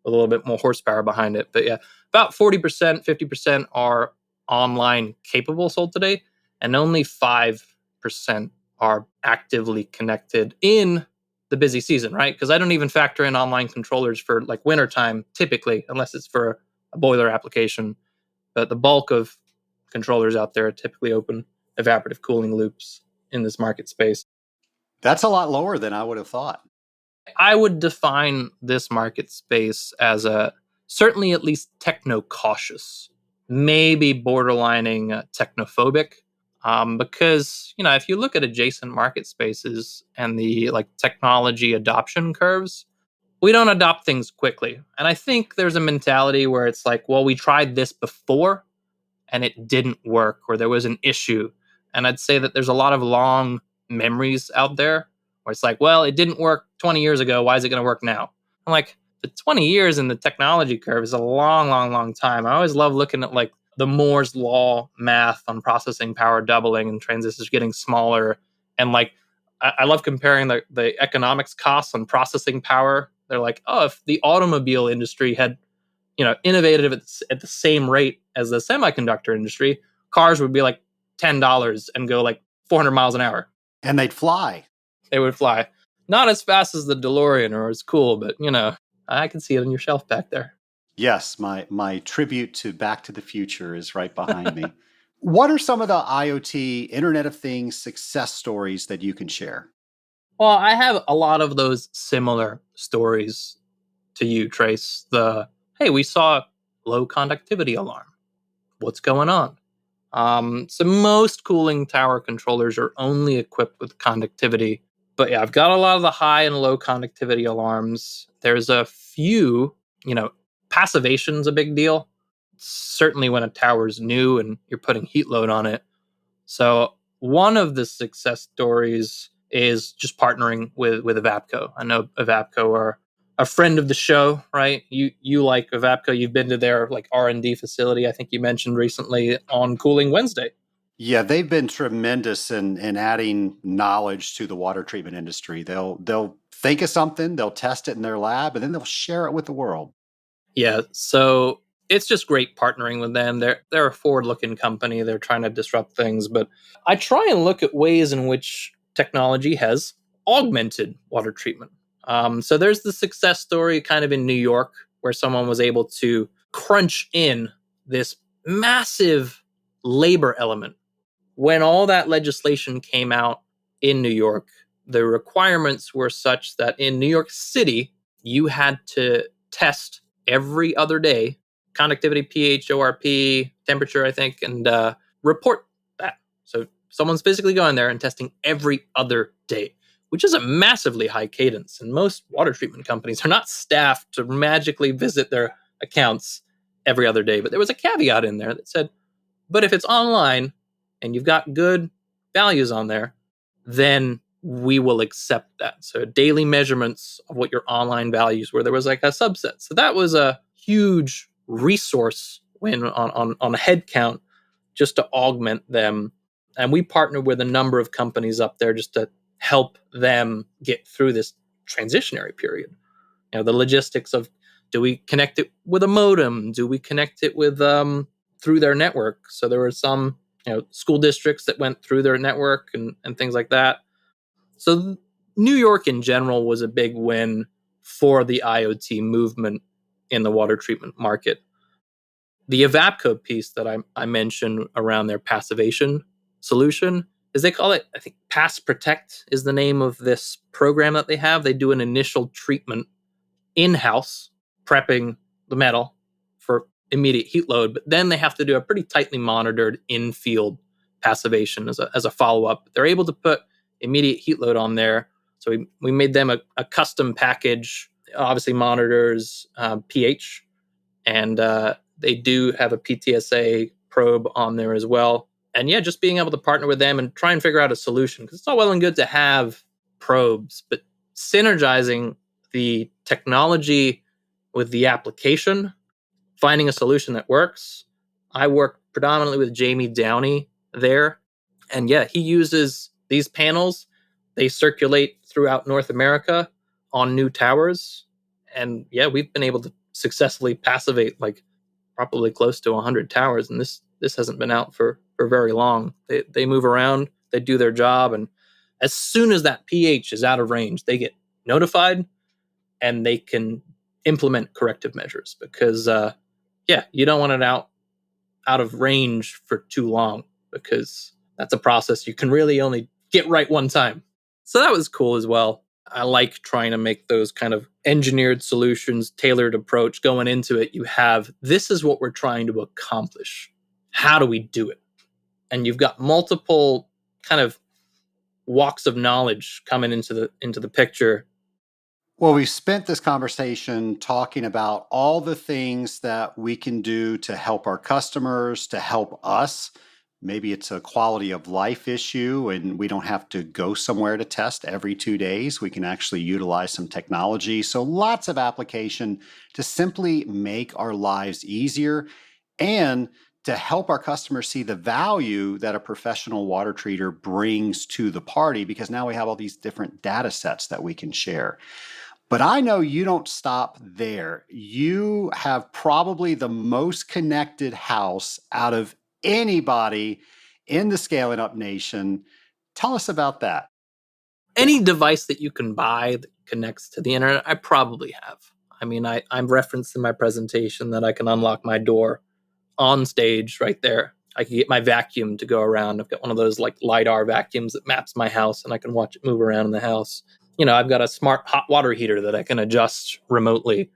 a little bit more horsepower behind it. But yeah, about 40%, 50% are online capable sold today, and only 5% are actively connected in the busy season, right? Because I don't even factor in online controllers for like wintertime typically, unless it's for a boiler application. But the bulk of controllers out there are typically open evaporative cooling loops in this market space. That's a lot lower than I would have thought. I would define this market space as a certainly at least techno-cautious, maybe borderlining technophobic. Because if you look at adjacent market spaces and the technology adoption curves, we don't adopt things quickly. And I think there's a mentality where it's like, well, we tried this before and it didn't work, or there was an issue. And I'd say that there's a lot of long memories out there where it's like, well, it didn't work 20 years ago. Why is it going to work now? I'm like, the 20 years in the technology curve is a long, long, long time. I always love looking at the Moore's law math on processing power doubling and transistors getting smaller. And I love comparing the economics costs on processing power. They're like, oh, if the automobile industry had innovative at the same rate as the semiconductor industry, cars would be like $10 and go 400 miles an hour. And they'd fly. They would fly. Not as fast as the DeLorean or as cool, but I can see it on your shelf back there. Yes, my tribute to Back to the Future is right behind me. What are some of the IoT, Internet of Things success stories that you can share? Well, I have a lot of those similar stories to you, Trace. Hey, we saw a low conductivity alarm. What's going on? So most cooling tower controllers are only equipped with conductivity. But yeah, I've got a lot of the high and low conductivity alarms. There's a few, passivation's a big deal. Certainly when a tower's new and you're putting heat load on it. So one of the success stories is just partnering with Evapco. I know Evapco are a friend of the show, right? You like Evapco. You've been to their R&D facility. I think you mentioned recently on Cooling Wednesday. Yeah, they've been tremendous in adding knowledge to the water treatment industry. They'll think of something, they'll test it in their lab, and then they'll share it with the world. Yeah, so it's just great partnering with them. They're a forward-looking company. They're trying to disrupt things, but I try and look at ways in which technology has augmented water treatment. So there's the success story kind of in New York where someone was able to crunch in this massive labor element. When all that legislation came out in New York, the requirements were such that in New York City, you had to test every other day, conductivity, pH, ORP, temperature, I think, and report that. So someone's physically going there and testing every other day, which is a massively high cadence. And most water treatment companies are not staffed to magically visit their accounts every other day. But there was a caveat in there that said, but if it's online and you've got good values on there, then we will accept that. So daily measurements of what your online values were, there was a subset. So that was a huge resource when on a head count just to augment them. And we partnered with a number of companies up there just to help them get through this transitionary period. The logistics of, do we connect it with a modem? Do we connect it with through their network? So there were some school districts that went through their network and things like that. So New York in general was a big win for the IoT movement in the water treatment market. The Evapco piece that I mentioned around their passivation solution is, they call it, I think, Pass Protect is the name of this program that they have. They do an initial treatment in-house, prepping the metal for immediate heat load, but then they have to do a pretty tightly monitored in-field passivation as a follow-up. They're able to put immediate heat load on there. So we made them a custom package, obviously monitors pH, and they do have a PTSA probe on there as well. And yeah, just being able to partner with them and try and figure out a solution, because it's all well and good to have probes, but synergizing the technology with the application, finding a solution that works. I work predominantly with Jamie Downey there. And yeah, he uses these panels. They circulate throughout North America on new towers. And yeah, we've been able to successfully passivate probably close to 100 towers. And this hasn't been out for very long. They move around, they do their job. And as soon as that pH is out of range, they get notified and they can implement corrective measures, because yeah, you don't want it out of range for too long, because that's a process you can really only get right one time. So that was cool as well. I like trying to make those kind of engineered solutions, tailored approach going into it. You have, this is what we're trying to accomplish. How do we do it? And you've got multiple kind of walks of knowledge coming into the picture. Well, we've spent this conversation talking about all the things that we can do to help our customers, to help us. Maybe it's a quality of life issue and we don't have to go somewhere to test every 2 days. We can actually utilize some technology. So lots of application to simply make our lives easier and to help our customers see the value that a professional water treater brings to the party, because now we have all these different data sets that we can share. But I know you don't stop there. You have probably the most connected house out of anybody in the Scaling Up Nation. Tell us about that. Any device that you can buy that connects to the internet, I probably have. I mean, I'm referenced in my presentation that I can unlock my door on stage right there. I can get my vacuum to go around. I've got one of those like LiDAR vacuums that maps my house and I can watch it move around in the house. I've got a smart hot water heater that I can adjust remotely.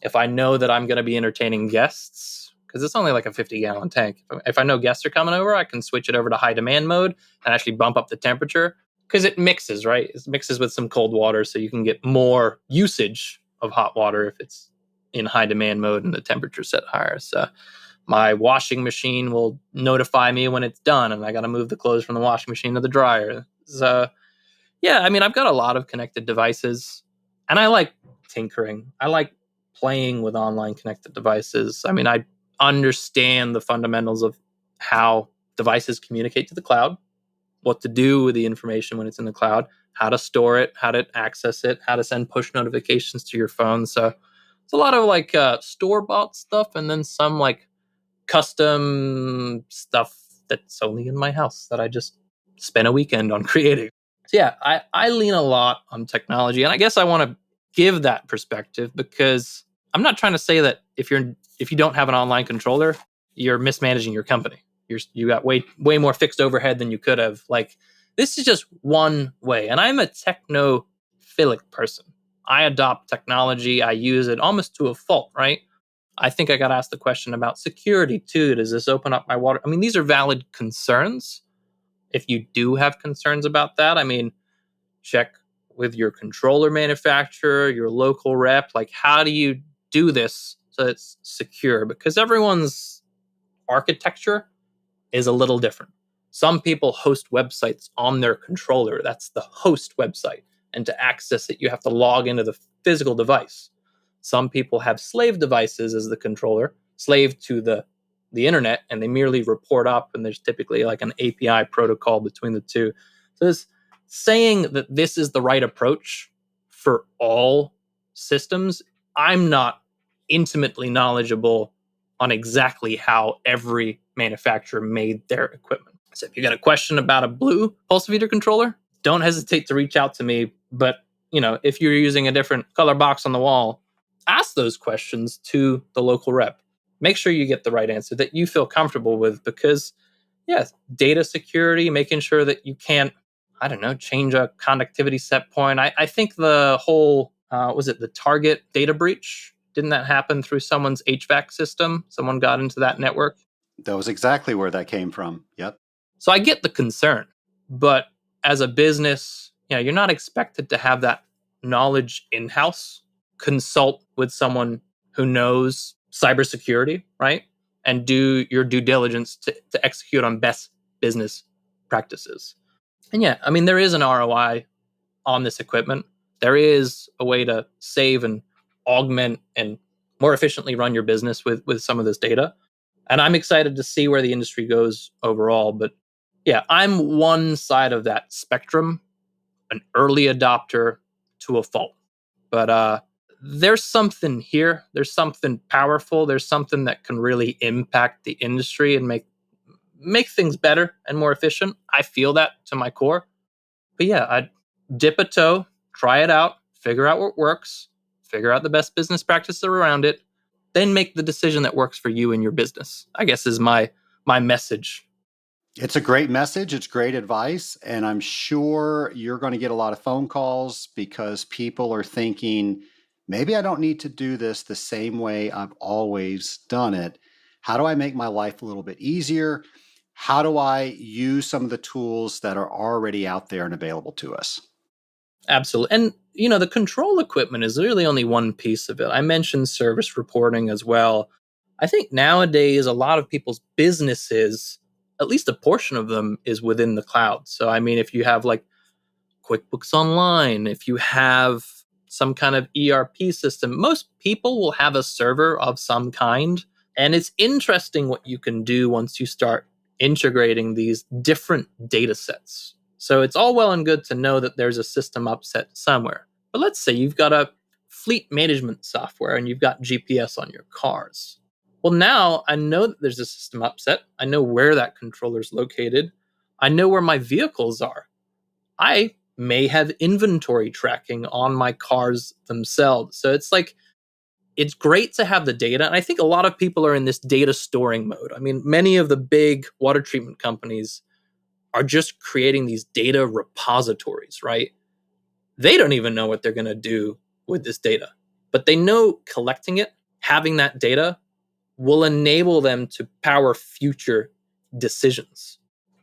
If I know that I'm going to be entertaining guests, because it's only like a 50-gallon tank. If I know guests are coming over, I can switch it over to high demand mode and actually bump up the temperature, because it mixes, right? It mixes with some cold water, so you can get more usage of hot water if it's in high demand mode and the temperature set higher. So my washing machine will notify me when it's done and I got to move the clothes from the washing machine to the dryer. So yeah, I mean, I've got a lot of connected devices and I like tinkering. I like playing with online connected devices. I mean, I understand the fundamentals of how devices communicate to the cloud, what to do with the information when it's in the cloud, how to store it, how to access it, how to send push notifications to your phone. So it's a lot of like store-bought stuff and then some like custom stuff that's only in my house that I just spent a weekend on creating. So yeah, I lean a lot on technology, and I guess I want to give that perspective because I'm not trying to say that if you don't have an online controller, you're mismanaging your company. You got way more fixed overhead than you could have. Like, this is just one way, and I'm a technophilic person. I adopt technology. I use it almost to a fault, right? I think I got asked the question about security too. Does this open up my water? I mean, these are valid concerns. If you do have concerns about that, I mean, check with your controller manufacturer, your local rep. Like, how do you do this so it's secure? Because everyone's architecture is a little different. Some people host websites on their controller. That's the host website. And to access it, you have to log into the physical device. Some people have slave devices as the controller, slave to the internet, and they merely report up, and there's typically like an API protocol between the two. So this saying that this is the right approach for all systems, I'm not intimately knowledgeable on exactly how every manufacturer made their equipment. So if you got a question about a blue pulse meter controller, don't hesitate to reach out to me. But if you're using a different color box on the wall, ask those questions to the local rep. Make sure you get the right answer that you feel comfortable with, because yes, data security, making sure that you can't, I don't know, change a conductivity set point. I think the whole, was it the Target data breach? Didn't that happen through someone's HVAC system? Someone got into that network. That was exactly where that came from. Yep. So I get the concern, but as a business, you're not expected to have that knowledge in-house. Consult with someone who knows cybersecurity, right? And do your due diligence to execute on best business practices. And yeah, I mean, there is an ROI on this equipment. There is a way to save and augment and more efficiently run your business with some of this data. And I'm excited to see where the industry goes overall. But yeah, I'm one side of that spectrum, an early adopter to a fault. But there's something here. There's something powerful. There's something that can really impact the industry and make things better and more efficient. I feel that to my core. But yeah, I'd dip a toe, try it out, figure out what works, figure out the best business practices around it, then make the decision that works for you and your business, I guess is my message. It's a great message. It's great advice. And I'm sure you're going to get a lot of phone calls because people are thinking, maybe I don't need to do this the same way I've always done it. How do I make my life a little bit easier? How do I use some of the tools that are already out there and available to us? Absolutely. And, the control equipment is really only one piece of it. I mentioned service reporting as well. I think nowadays, a lot of people's businesses, at least a portion of them, is within the cloud. So, I mean, if you have like QuickBooks Online, if you have some kind of ERP system, most people will have a server of some kind. And it's interesting what you can do once you start integrating these different data sets. So it's all well and good to know that there's a system upset somewhere. But let's say you've got a fleet management software and you've got GPS on your cars. Well, now I know that there's a system upset. I know where that controller is located. I know where my vehicles are. I may have inventory tracking on my cars themselves. So it's great to have the data. And I think a lot of people are in this data storing mode. I mean, many of the big water treatment companies are just creating these data repositories, right? They don't even know what they're going to do with this data, but they know collecting it, having that data will enable them to power future decisions.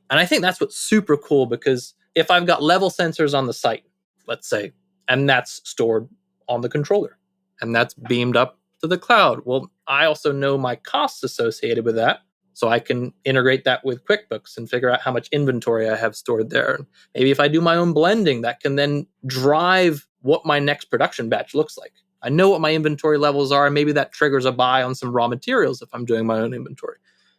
And I think that's what's super cool because if I've got level sensors on the site, let's say, and that's stored on the controller and that's beamed up to the cloud, well, I also know my costs associated with that. So I can integrate that with QuickBooks and figure out how much inventory I have stored there. Maybe if I do my own blending, that can then drive what my next production batch looks like. I know what my inventory levels are, and maybe that triggers a buy on some raw materials if I'm doing my own inventory.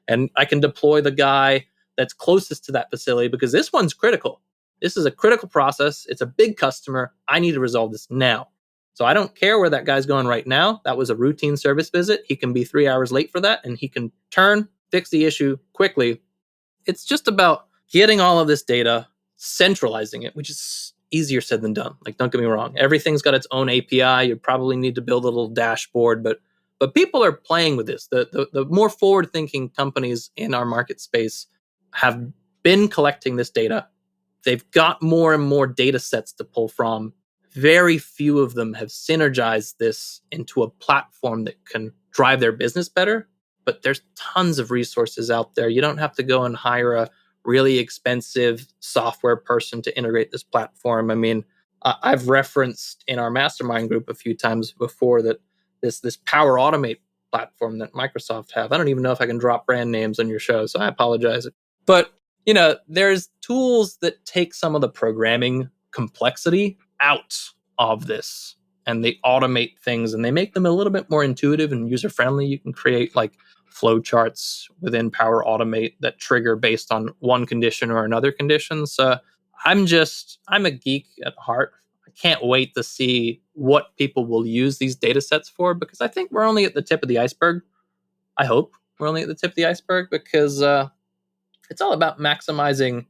And I can deploy the guy that's closest to that facility because this one's critical. This is a critical process. It's a big customer. I need to resolve this now. So I don't care where that guy's going right now. That was a routine service visit. He can be 3 hours late for that, and he can fix the issue quickly. It's just about getting all of this data, centralizing it, which is easier said than done. Like, don't get me wrong. Everything's got its own API. You probably need to build a little dashboard, but people are playing with this. The more forward-thinking companies in our market space have been collecting this data. They've got more and more data sets to pull from. Very few of them have synergized this into a platform that can drive their business better. But there's tons of resources out there. You don't have to go and hire a really expensive software person to integrate this platform. I mean, I've referenced in our mastermind group a few times before that this Power Automate platform that Microsoft have. I don't even know if I can drop brand names on your show, so I apologize. But, there's tools that take some of the programming complexity out of this and they automate things and they make them a little bit more intuitive and user friendly. You can create like flow charts within Power Automate that trigger based on one condition or another condition. So I'm a geek at heart. I can't wait to see what people will use these data sets for because I think we're only at the tip of the iceberg. I hope we're only at the tip of the iceberg because it's all about maximizing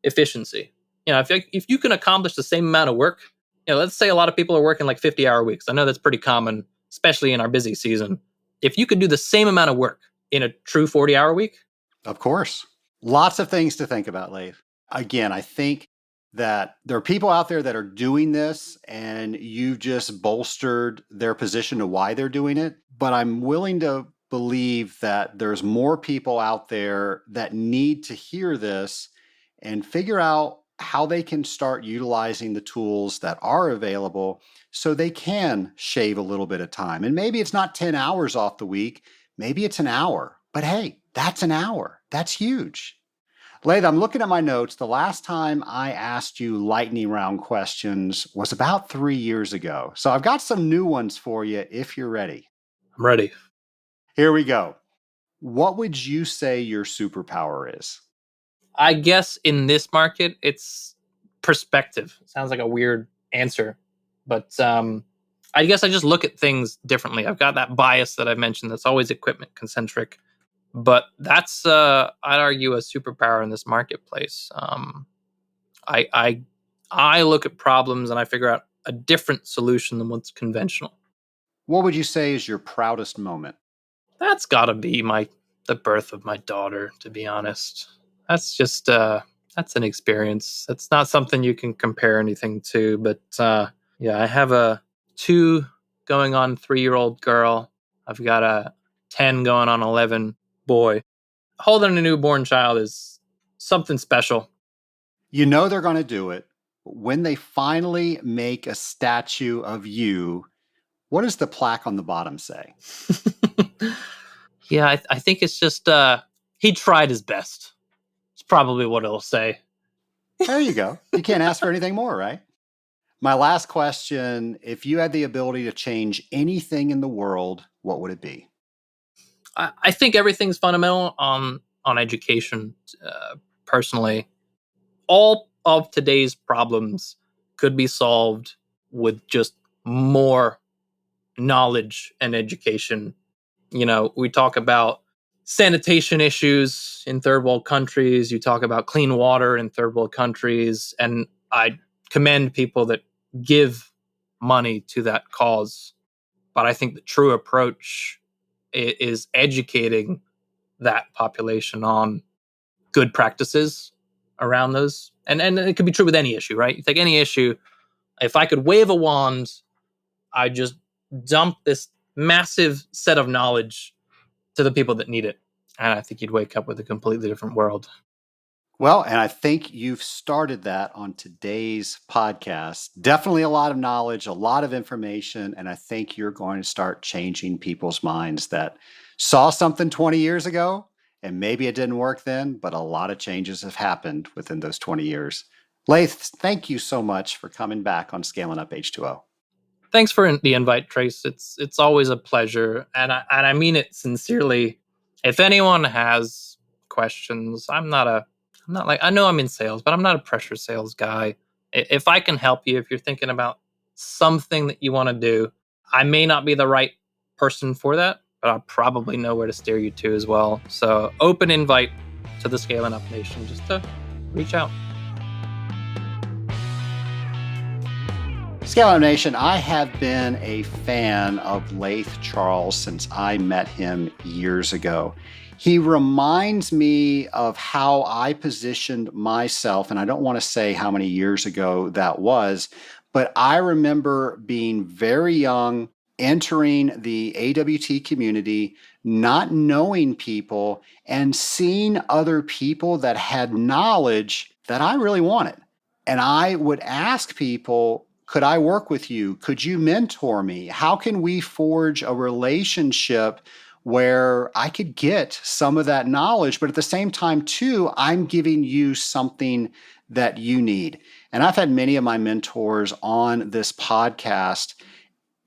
efficiency. If you can accomplish the same amount of work, let's say a lot of people are working like 50-hour weeks. I know that's pretty common, especially in our busy season. If you could do the same amount of work in a true 40-hour week. Of course. Lots of things to think about, Laith. Again, I think that there are people out there that are doing this and you've just bolstered their position to why they're doing it. But I'm willing to believe that there's more people out there that need to hear this and figure out how they can start utilizing the tools that are available so they can shave a little bit of time. And maybe it's not 10 hours off the week, maybe it's an hour. But hey, that's an hour. That's huge. Laith, I'm looking at my notes. The last time I asked you lightning round questions was about 3 years ago. So I've got some new ones for you if you're ready. I'm ready. Here we go. What would you say your superpower is? I guess in this market, it's perspective. Sounds like a weird answer, but I guess I just look at things differently. I've got that bias that I mentioned that's always equipment concentric, but that's I'd argue a superpower in this marketplace. I look at problems and I figure out a different solution than what's conventional. What would you say is your proudest moment? That's got to be the birth of my daughter, to be honest. That's just that's an experience. That's not something you can compare anything to, but yeah, I have a 2 going on 3-year-old girl. I've got a 10 going on 11 boy. Holding a newborn child is something special. You know they're going to do it. When they finally make a statue of you, what does the plaque on the bottom say? Yeah, I think it's just he tried his best. It's probably what it'll say. There you go. You can't ask for anything more, right? My last question, if you had the ability to change anything in the world, what would it be? I think everything's fundamental on education. Personally, all of today's problems could be solved with just more knowledge and education. We talk about sanitation issues in third world countries. You talk about clean water in third world countries, and I commend people that give money to that cause. But I think the true approach is educating that population on good practices around those. And it could be true with any issue, right? You take any issue. If I could wave a wand, I just dump this massive set of knowledge to the people that need it. And I think you'd wake up with a completely different world. Well, and I think you've started that on today's podcast. Definitely a lot of knowledge, a lot of information, and I think you're going to start changing people's minds that saw something 20 years ago, and maybe it didn't work then, but a lot of changes have happened within those 20 years. Laith, thank you so much for coming back on Scaling Up H2O. Thanks for the invite, Trace. It's always a pleasure, and I mean it sincerely. If anyone has questions, I'm not like, I know I'm in sales, but I'm not a pressure sales guy. If I can help you, if you're thinking about something that you want to do, I may not be the right person for that, but I'll probably know where to steer you to as well. So open invite to the Scaling Up Nation, just to reach out. Scaling Up Nation, I have been a fan of Laith Charles since I met him years ago. He reminds me of how I positioned myself, and I don't want to say how many years ago that was, but I remember being very young, entering the AWT community, not knowing people, and seeing other people that had knowledge that I really wanted. And I would ask people, could I work with you? Could you mentor me? How can we forge a relationship where I could get some of that knowledge, but at the same time, too, I'm giving you something that you need. And I've had many of my mentors on this podcast.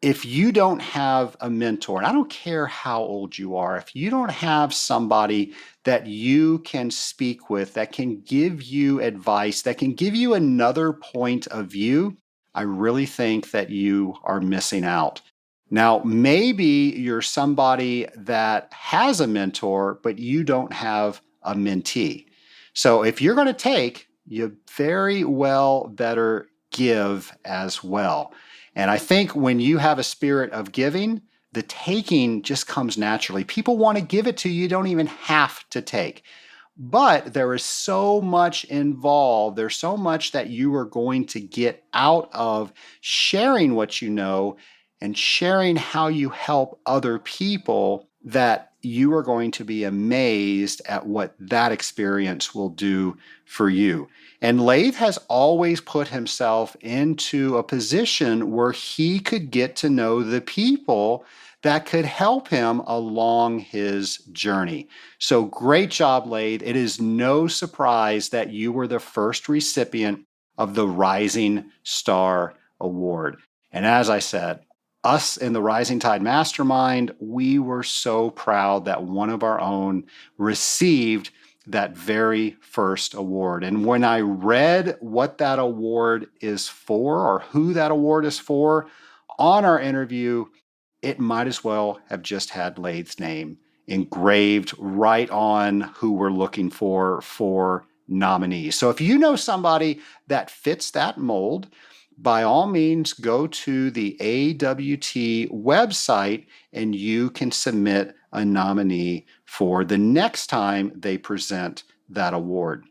If you don't have a mentor, and I don't care how old you are, if you don't have somebody that you can speak with, that can give you advice, that can give you another point of view, I really think that you are missing out. Now, maybe you're somebody that has a mentor, but you don't have a mentee. So if you're going to take, you very well better give as well. And I think when you have a spirit of giving, the taking just comes naturally. People want to give it to you. You don't even have to take. But there is so much involved. There's so much that you are going to get out of sharing what you know and sharing how you help other people, that you are going to be amazed at what that experience will do for you. And Laith has always put himself into a position where he could get to know the people that could help him along his journey. So great job, Laith. It is no surprise that you were the first recipient of the Rising Star Award. And as I said, us in the Rising Tide Mastermind, we were so proud that one of our own received that very first award. And when I read what that award is for, or who that award is for, on our interview, it might as well have just had Laith's name engraved right on who we're looking for nominees. So if you know somebody that fits that mold, by all means, go to the AWT website and you can submit a nominee for the next time they present that award.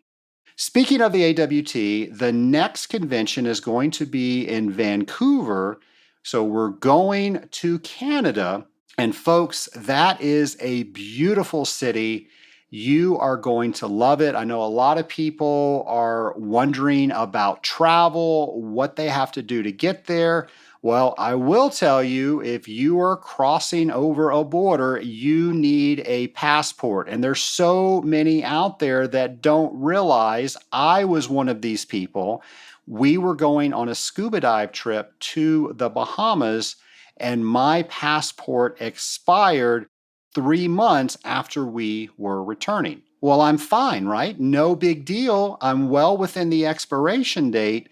Speaking of the AWT, the next convention is going to be in Vancouver. So we're going to Canada. And folks, that is a beautiful city. You are going to love it. I know a lot of people are wondering about travel, what they have to do to get there. Well, I will tell you, if you are crossing over a border, you need a passport. And there's so many out there that don't realize. I was one of these people. We were going on a scuba dive trip to the Bahamas, and my passport expired 3 months after we were returning. Well, I'm fine, right? No big deal. I'm well within the expiration date.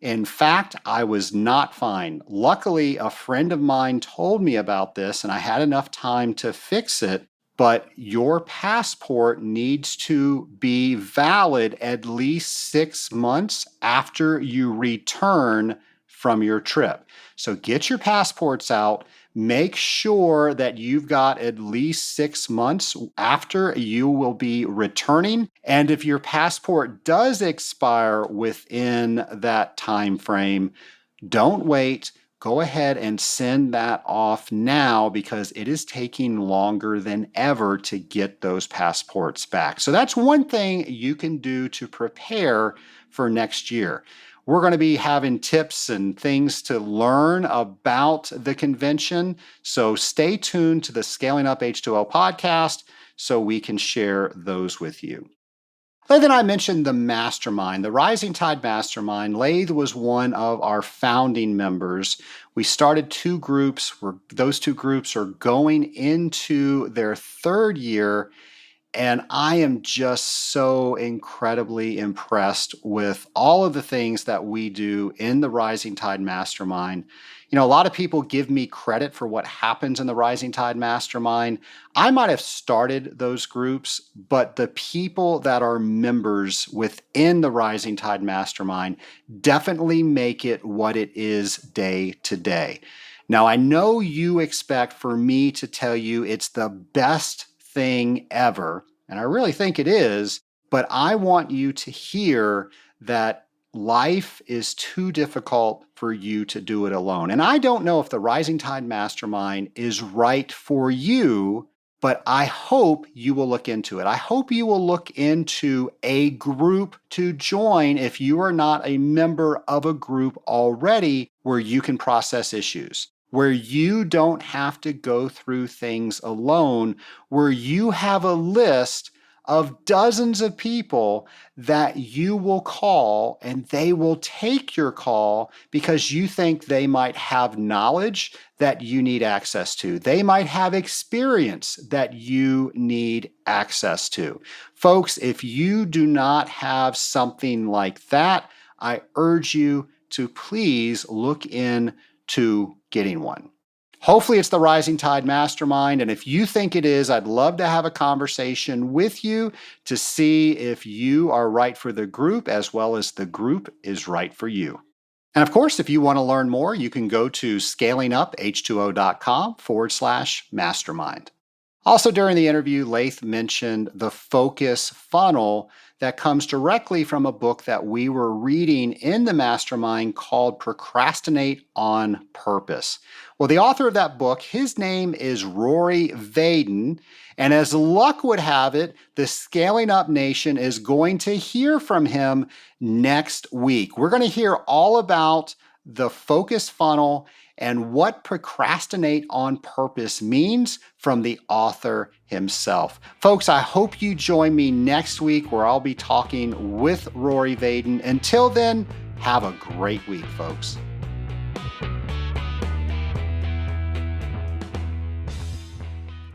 In fact, I was not fine. Luckily, a friend of mine told me about this and I had enough time to fix it. But your passport needs to be valid at least 6 months after you return from your trip. So get your passports out. Make sure that you've got at least 6 months after you will be returning. And if your passport does expire within that time frame, don't wait. Go ahead and send that off now because it is taking longer than ever to get those passports back. So that's one thing you can do to prepare for next year. We're going to be having tips and things to learn about the convention. So stay tuned to the Scaling Up H2O podcast so we can share those with you. Laith and I mentioned the mastermind, the Rising Tide Mastermind. Laith was one of our founding members. We started 2 groups. Those 2 groups are going into their 3rd year. And I am just so incredibly impressed with all of the things that we do in the Rising Tide Mastermind. You know, a lot of people give me credit for what happens in the Rising Tide Mastermind. I might have started those groups, but the people that are members within the Rising Tide Mastermind definitely make it what it is day to day. Now, I know you expect for me to tell you it's the best thing ever, and I really think it is, but I want you to hear that life is too difficult for you to do it alone. And I don't know if the Rising Tide Mastermind is right for you, but I hope you will look into it. I hope you will look into a group to join if you are not a member of a group already where you can process issues, where you don't have to go through things alone, where you have a list of dozens of people that you will call and they will take your call because you think they might have knowledge that you need access to. They might have experience that you need access to. Folks, if you do not have something like that, I urge you to please look into getting one. Hopefully it's the Rising Tide Mastermind, and if you think it is, I'd love to have a conversation with you to see if you are right for the group as well as the group is right for you. And of course, if you want to learn more, you can go to scalinguph2o.com/mastermind. Also during the interview, Laith mentioned the focus funnel that comes directly from a book that we were reading in the mastermind called Procrastinate on Purpose. Well, the author of that book, his name is Rory Vaden, and as luck would have it, the Scaling Up Nation is going to hear from him next week. We're going to hear all about the focus funnel and what procrastinate on purpose means from the author himself. Folks, I hope you join me next week where I'll be talking with Rory Vaden. Until then, have a great week, folks.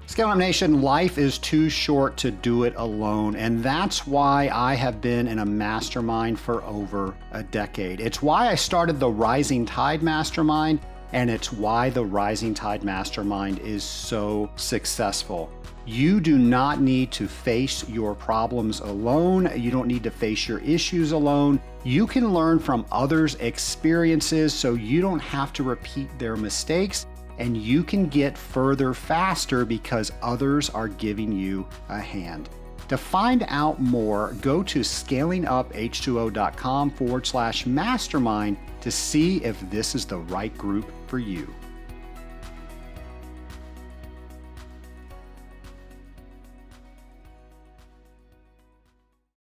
Scale Up Nation, life is too short to do it alone, and that's why I have been in a mastermind for over a decade. It's why I started the Rising Tide Mastermind, and it's why the Rising Tide Mastermind is so successful. You do not need to face your problems alone. You don't need to face your issues alone. You can learn from others' experiences so you don't have to repeat their mistakes, and you can get further faster because others are giving you a hand. To find out more, go to scalinguph2o.com/mastermind to see if this is the right group for you.